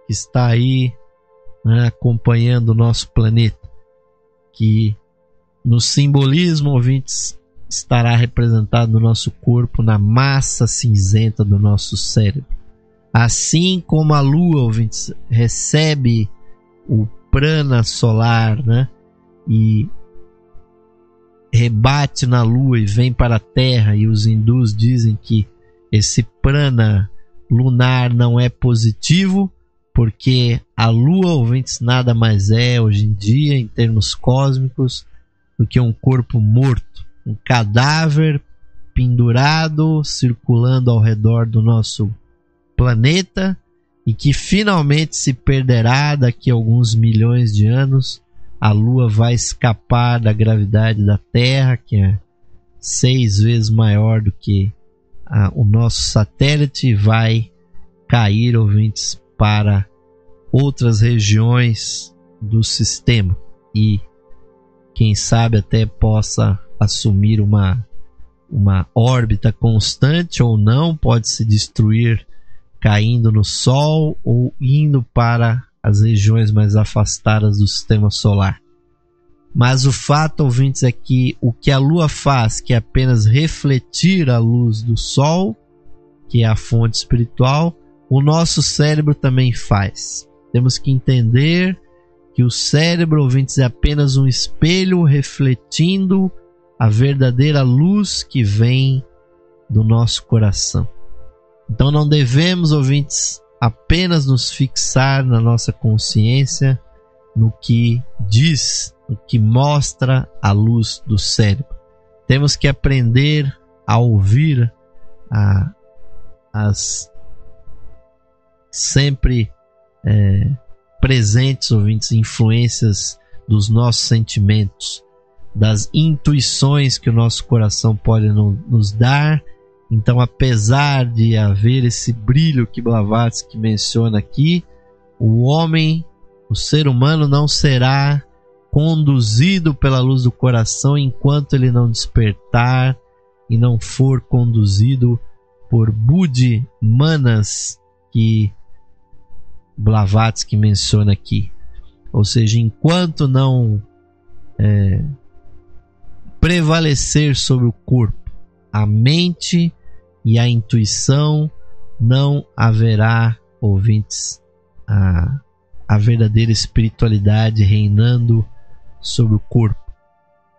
que está aí, né, acompanhando o nosso planeta? Que no simbolismo, ouvintes, estará representado no nosso corpo, na massa cinzenta do nosso cérebro. Assim como a lua, ouvintes, recebe o prana solar, né, e rebate na lua e vem para a terra, e os hindus dizem que esse prana lunar não é positivo, porque a lua, ouvintes, nada mais é hoje em dia, em termos cósmicos, do que um corpo morto, um cadáver pendurado, circulando ao redor do nosso planeta, e que finalmente se perderá daqui a alguns milhões de anos. A Lua vai escapar da gravidade da Terra, que é 6 vezes maior do que o nosso satélite, e vai cair, ouvintes, para outras regiões do sistema, e quem sabe até possa assumir uma órbita constante, ou não, pode se destruir caindo no Sol ou indo para as regiões mais afastadas do sistema solar. Mas o fato, ouvintes, é que o que a Lua faz, que é apenas refletir a luz do Sol, que é a fonte espiritual, o nosso cérebro também faz. Temos que entender que o cérebro, ouvintes, é apenas um espelho refletindo a verdadeira luz que vem do nosso coração. Então não devemos, ouvintes, apenas nos fixar na nossa consciência, no que diz, no que mostra a luz do cérebro. Temos que aprender a ouvir as sempre presentes, ouvintes, influências dos nossos sentimentos, das intuições que o nosso coração pode nos dar. Então, apesar de haver esse brilho que Blavatsky menciona aqui, o homem, o ser humano, não será conduzido pela luz do coração enquanto ele não despertar e não for conduzido por Buddhi Manas, que Blavatsky menciona aqui. Ou seja, enquanto não prevalecer sobre o corpo a mente e a intuição, não haverá, ouvintes, a verdadeira espiritualidade reinando sobre o corpo.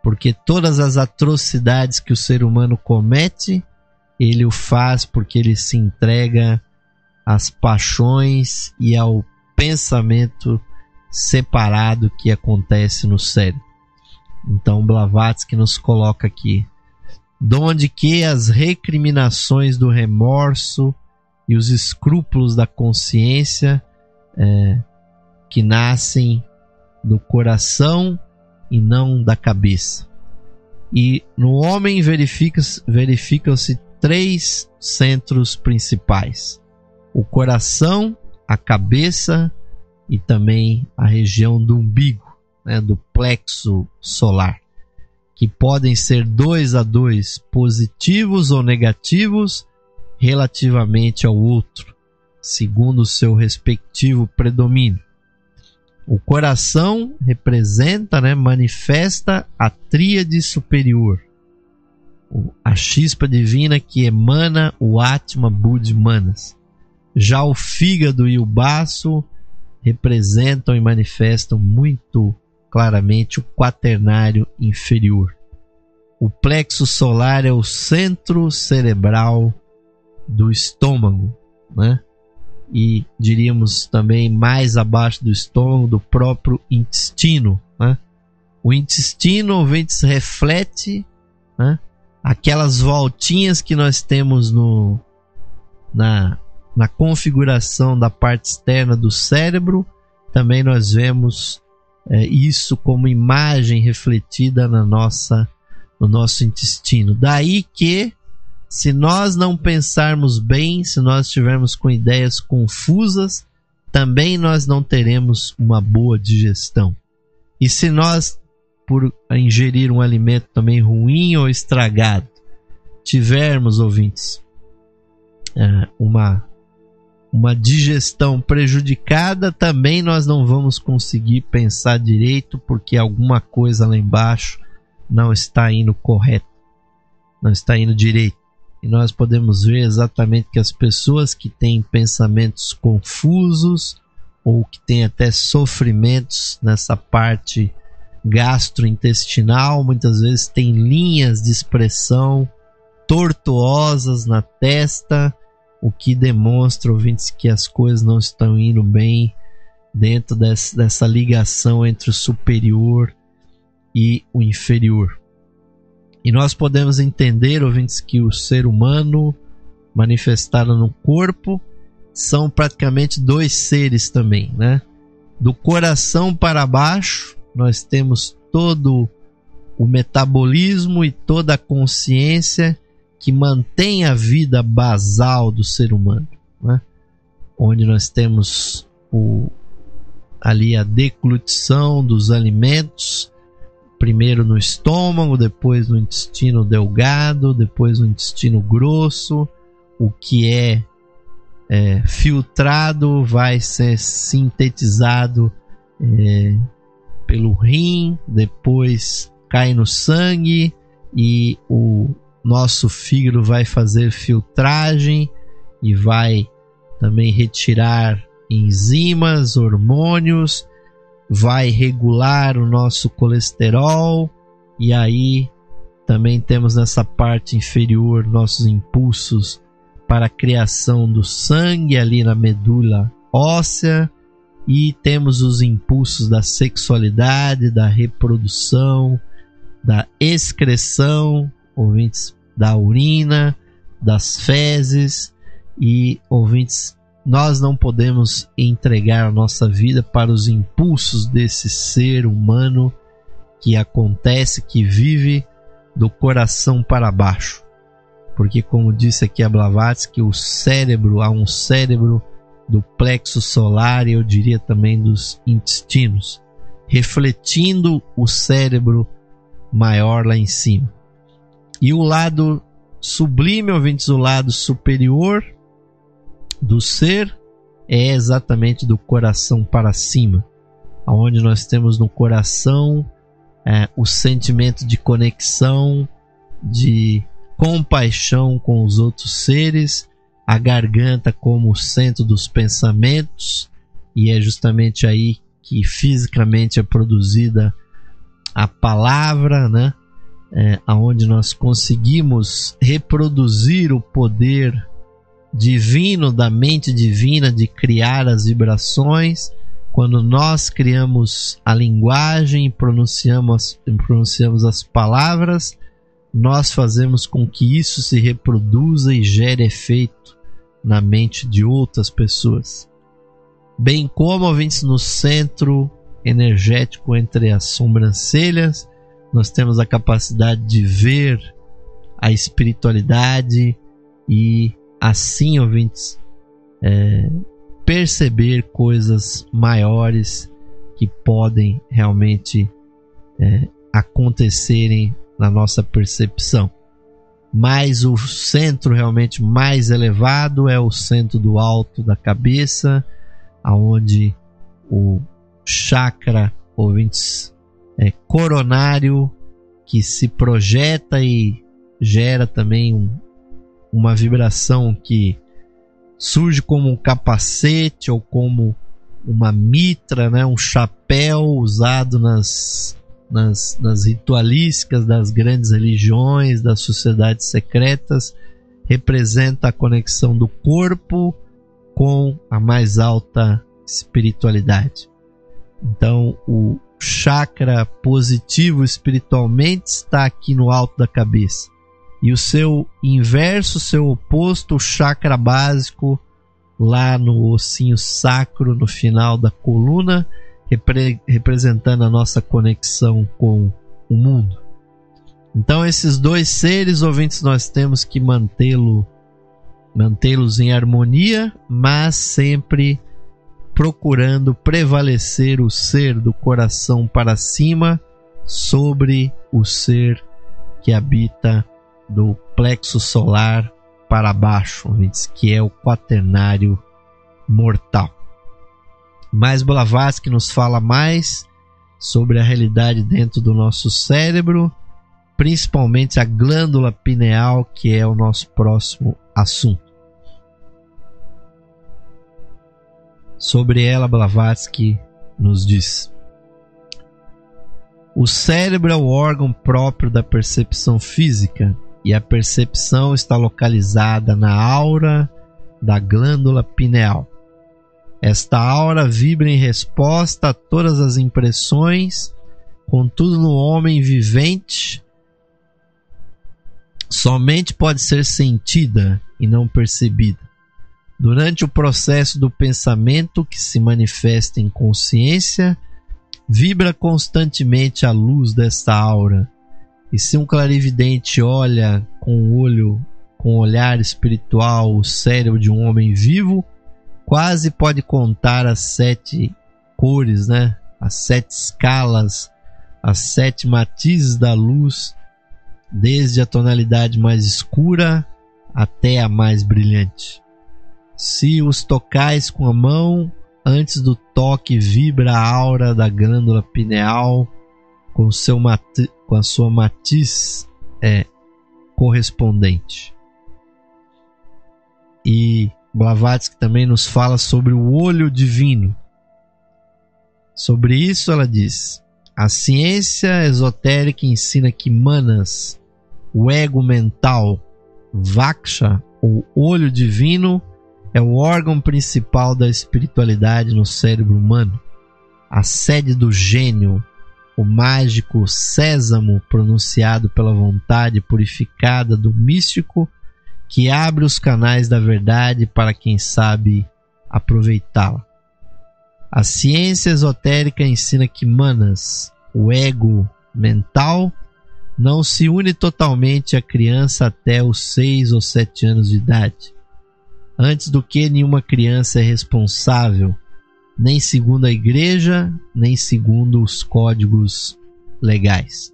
Porque todas as atrocidades que o ser humano comete, ele o faz porque ele se entrega às paixões e ao pensamento separado que acontece no cérebro. Então Blavatsky nos coloca aqui: donde que as recriminações do remorso e os escrúpulos da consciência que nascem do coração e não da cabeça. E no homem verificam-se 3 centros principais: o coração, a cabeça e também a região do umbigo, do plexo solar, que podem ser 2 a 2, positivos ou negativos relativamente ao outro, segundo o seu respectivo predomínio. O coração representa, manifesta a tríade superior, a chispa divina que emana o Atma Buddhi Manas. Já o fígado e o baço representam e manifestam muito claramente o quaternário inferior. O plexo solar é o centro cerebral do estômago, e diríamos também mais abaixo do estômago, do próprio intestino. O intestino, ouvintes, reflete aquelas voltinhas que nós temos na configuração da parte externa do cérebro. Também nós vemos isso como imagem refletida no nosso intestino. Daí que, se nós não pensarmos bem, se nós estivermos com ideias confusas, também nós não teremos uma boa digestão. E se nós, por ingerir um alimento também ruim ou estragado, tivermos, ouvintes, uma digestão prejudicada, também nós não vamos conseguir pensar direito, porque alguma coisa lá embaixo não está indo correto, não está indo direito. E nós podemos ver exatamente que as pessoas que têm pensamentos confusos ou que têm até sofrimentos nessa parte gastrointestinal, muitas vezes têm linhas de expressão tortuosas na testa, o que demonstra, ouvintes, que as coisas não estão indo bem dentro dessa ligação entre o superior e o inferior. E nós podemos entender, ouvintes, que o ser humano manifestado no corpo são praticamente 2 seres também, Do coração para baixo, nós temos todo o metabolismo e toda a consciência que mantém a vida basal do ser humano, onde nós temos ali a deglutição dos alimentos, primeiro no estômago, depois no intestino delgado, depois no intestino grosso. O que é filtrado vai ser sintetizado pelo rim, depois cai no sangue e o nosso fígado vai fazer filtragem e vai também retirar enzimas, hormônios, vai regular o nosso colesterol, e aí também temos nessa parte inferior nossos impulsos para a criação do sangue ali na medula óssea, e temos os impulsos da sexualidade, da reprodução, da excreção, ouvintes, da urina, das fezes. E, ouvintes, nós não podemos entregar a nossa vida para os impulsos desse ser humano que acontece, que vive do coração para baixo. Porque, como disse aqui a Blavatsky, o cérebro, há um cérebro do plexo solar, e eu diria também dos intestinos, refletindo o cérebro maior lá em cima. E o lado sublime, ouvintes, o lado superior do ser, é exatamente do coração para cima, onde nós temos no coração o sentimento de conexão, de compaixão com os outros seres, a garganta como o centro dos pensamentos, e é justamente aí que fisicamente é produzida a palavra, né? Onde nós conseguimos reproduzir o poder divino, da mente divina, de criar as vibrações. Quando nós criamos a linguagem e pronunciamos as palavras, nós fazemos com que isso se reproduza e gere efeito na mente de outras pessoas. Bem como, ouvintes, no centro energético entre as sobrancelhas, nós temos a capacidade de ver a espiritualidade e assim, ouvintes, perceber coisas maiores que podem realmente acontecerem na nossa percepção. Mas o centro realmente mais elevado é o centro do alto da cabeça, aonde o chakra, ouvintes, coronário, que se projeta e gera também uma vibração que surge como um capacete ou como uma mitra, né? Um chapéu usado nas ritualísticas das grandes religiões, das sociedades secretas, representa a conexão do corpo com a mais alta espiritualidade. Então, o chakra positivo espiritualmente está aqui no alto da cabeça. E o seu inverso, seu oposto, o chakra básico, lá no ossinho sacro, no final da coluna, representando a nossa conexão com o mundo. Então, esses dois seres, ouvintes, nós temos que mantê-los em harmonia, mas sempre procurando prevalecer o ser do coração para cima sobre o ser que habita do plexo solar para baixo, ouvintes, que é o quaternário mortal. Mas Blavatsky nos fala mais sobre a realidade dentro do nosso cérebro, principalmente a glândula pineal, que é o nosso próximo assunto. Sobre ela, Blavatsky nos diz: o cérebro é o órgão próprio da percepção física, e a percepção está localizada na aura da glândula pineal. Esta aura vibra em resposta a todas as impressões, contudo, no homem vivente, somente pode ser sentida e não percebida. Durante o processo do pensamento, que se manifesta em consciência, vibra constantemente a luz desta aura. E se um clarividente olha com olhar espiritual o cérebro de um homem vivo, quase pode contar as 7 cores, né? As 7 escalas, as 7 matizes da luz, desde a tonalidade mais escura até a mais brilhante. Se os tocais com a mão, antes do toque vibra a aura da glândula pineal com a sua matiz correspondente. E Blavatsky também nos fala sobre o olho divino. Sobre isso ela diz: a ciência esotérica ensina que Manas, o ego mental, Vaksha, o olho divino, é o órgão principal da espiritualidade no cérebro humano, a sede do gênio, o mágico sésamo pronunciado pela vontade purificada do místico, que abre os canais da verdade para quem sabe aproveitá-la. A ciência esotérica ensina que Manas, o ego mental, não se une totalmente à criança até os 6 ou 7 anos de idade. Antes do que nenhuma criança é responsável, nem segundo a igreja, nem segundo os códigos legais.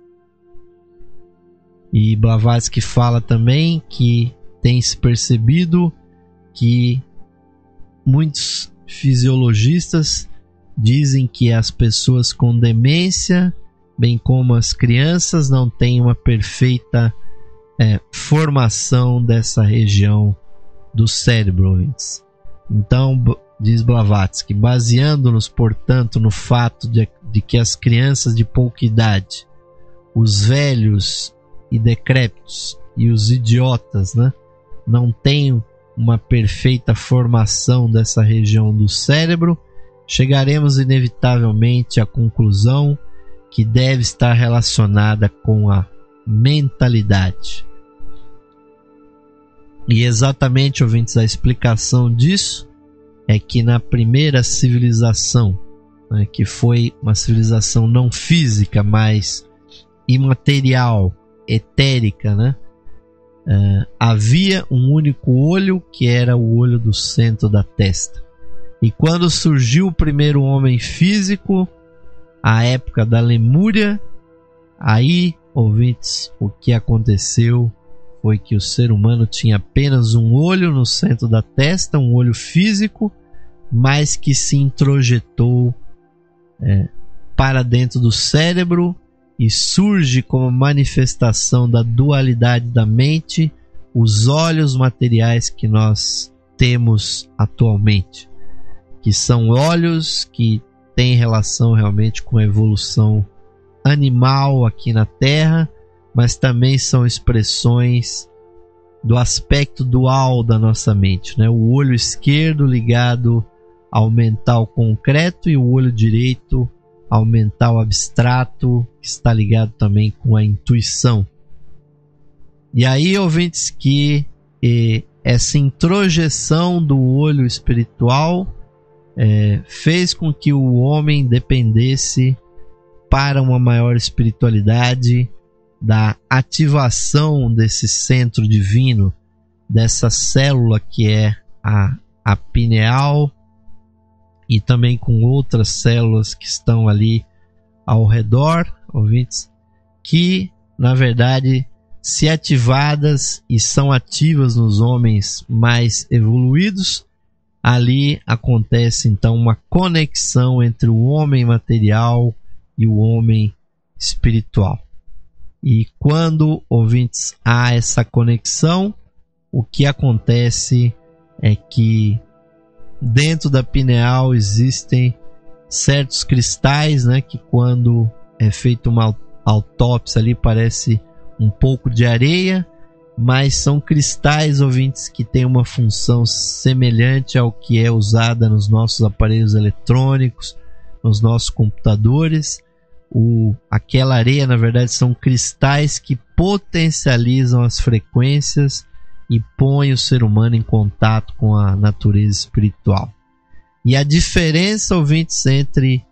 E Blavatsky fala também que tem se percebido que muitos fisiologistas dizem que as pessoas com demência, bem como as crianças, não têm uma perfeita formação dessa região do cérebro. Então, diz Blavatsky, baseando-nos, portanto, no fato de que as crianças de pouca idade, os velhos e decrépitos e os idiotas, né, não têm uma perfeita formação dessa região do cérebro, chegaremos inevitavelmente à conclusão que deve estar relacionada com a mentalidade. E exatamente, ouvintes, a explicação disso é que na primeira civilização, né, que foi uma civilização não física, mas imaterial, etérica, né, havia um único olho, que era o olho do centro da testa. E quando surgiu o primeiro homem físico, a época da Lemúria, aí, ouvintes, o que aconteceu foi que o ser humano tinha apenas um olho no centro da testa, um olho físico, mas que se introjetou para dentro do cérebro e surge como manifestação da dualidade da mente os olhos materiais que nós temos atualmente, que são olhos que têm relação realmente com a evolução animal aqui na Terra, mas também são expressões do aspecto dual da nossa mente, né? O olho esquerdo ligado ao mental concreto e o olho direito ao mental abstrato, que está ligado também com a intuição. E aí, ouvintes, que essa introjeção do olho espiritual fez com que o homem dependesse para uma maior espiritualidade da ativação desse centro divino, dessa célula que é a pineal, e também com outras células que estão ali ao redor, ouvintes, que na verdade, se ativadas e são ativas nos homens mais evoluídos, ali acontece então uma conexão entre o homem material e o homem espiritual. E quando, ouvintes, há essa conexão, o que acontece é que dentro da pineal existem certos cristais, né, que quando é feita uma autópsia ali parece um pouco de areia, mas são cristais, ouvintes, que têm uma função semelhante ao que é usada nos nossos aparelhos eletrônicos, nos nossos computadores. Aquela areia, na verdade, são cristais que potencializam as frequências e põem o ser humano em contato com a natureza espiritual. E a diferença, ouvintes, entre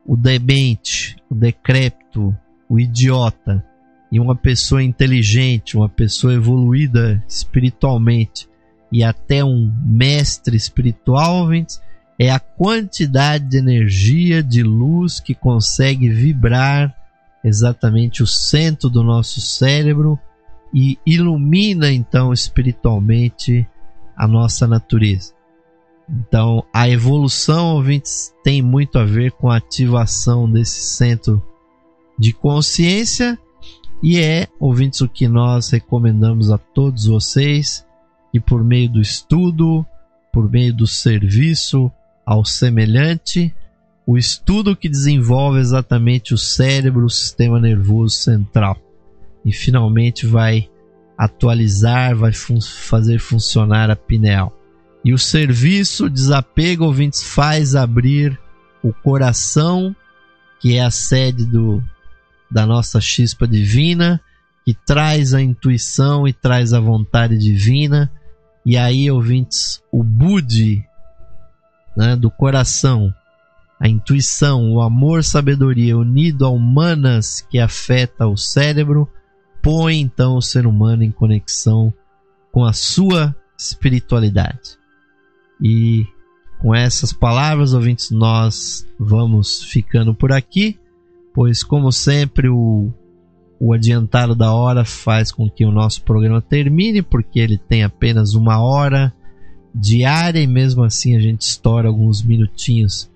o demente, o decrépito, o idiota e uma pessoa inteligente, uma pessoa evoluída espiritualmente e até um mestre espiritual, ouvintes, é a quantidade de energia, de luz que consegue vibrar exatamente o centro do nosso cérebro e ilumina então espiritualmente a nossa natureza. Então a evolução, ouvintes, tem muito a ver com a ativação desse centro de consciência e ouvintes, o que nós recomendamos a todos vocês, que por meio do estudo, por meio do serviço ao semelhante, o estudo que desenvolve exatamente o cérebro, o sistema nervoso central, e finalmente vai atualizar, vai fazer funcionar a pineal. E o serviço, desapego, ouvintes, faz abrir o coração, que é a sede da nossa chispa divina, que traz a intuição e traz a vontade divina. E aí, ouvintes, o Budi, né, do coração, a intuição, o amor, sabedoria unido ao manas que afeta o cérebro, põe então o ser humano em conexão com a sua espiritualidade. E com essas palavras, ouvintes, nós vamos ficando por aqui, pois como sempre o o adiantado da hora faz com que o nosso programa termine, porque ele tem apenas 1 hora diária e mesmo assim a gente estoura alguns minutinhos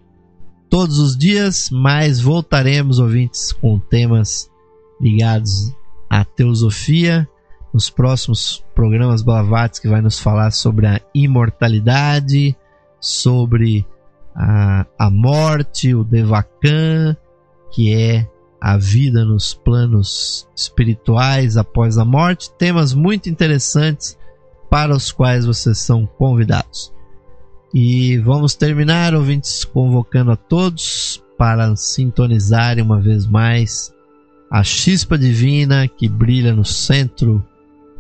todos os dias, mas voltaremos, ouvintes, com temas ligados à teosofia nos próximos programas. Blavatsky vai nos falar sobre a imortalidade, sobre a morte, o Devakan, que é a vida nos planos espirituais após a morte. Temas muito interessantes para os quais vocês são convidados. E vamos terminar, ouvintes, convocando a todos para sintonizarem uma vez mais a chispa divina que brilha no centro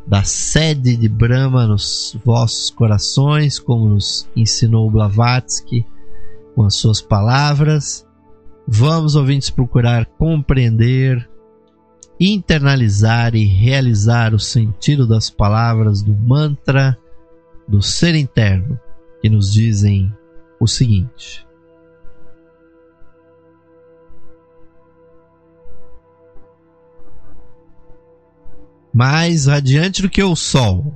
da sede de Brahma nos vossos corações, como nos ensinou Blavatsky com as suas palavras. Vamos, ouvintes, procurar compreender, internalizar e realizar o sentido das palavras do mantra do ser interno, que nos dizem o seguinte: mais radiante do que o sol,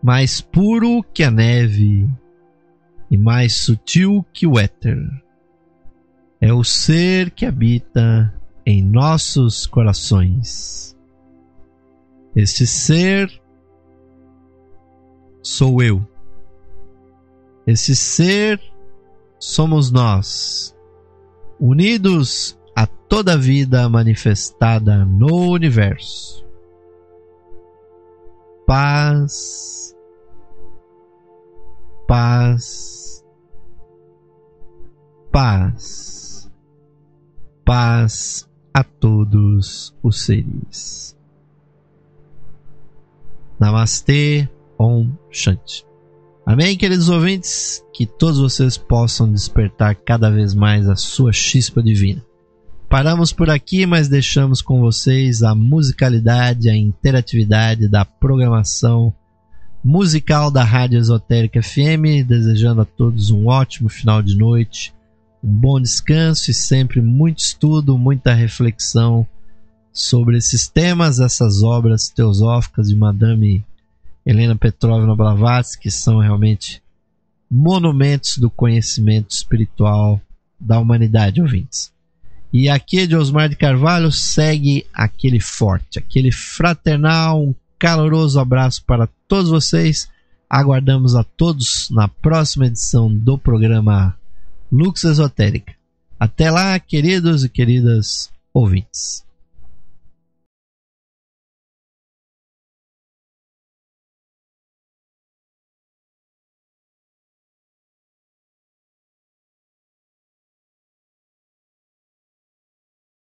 mais puro que a neve e mais sutil que o éter, é o ser que habita em nossos corações. Este ser sou eu. Esse ser somos nós, unidos a toda a vida manifestada no universo. Paz, paz, paz, paz a todos os seres. Namastê, Om Shanti. Amém, queridos ouvintes? Que todos vocês possam despertar cada vez mais a sua chispa divina. Paramos por aqui, mas deixamos com vocês a musicalidade, a interatividade da programação musical da Rádio Esotérica FM, desejando a todos um ótimo final de noite, um bom descanso e sempre muito estudo, muita reflexão sobre esses temas, essas obras teosóficas de Madame Helena Petrovna Blavatsky, que são realmente monumentos do conhecimento espiritual da humanidade, ouvintes. E aqui de Osmar de Carvalho segue aquele forte, aquele fraternal, um caloroso abraço para todos vocês. Aguardamos a todos na próxima edição do programa Lux Esotérica. Até lá, queridos e queridas ouvintes.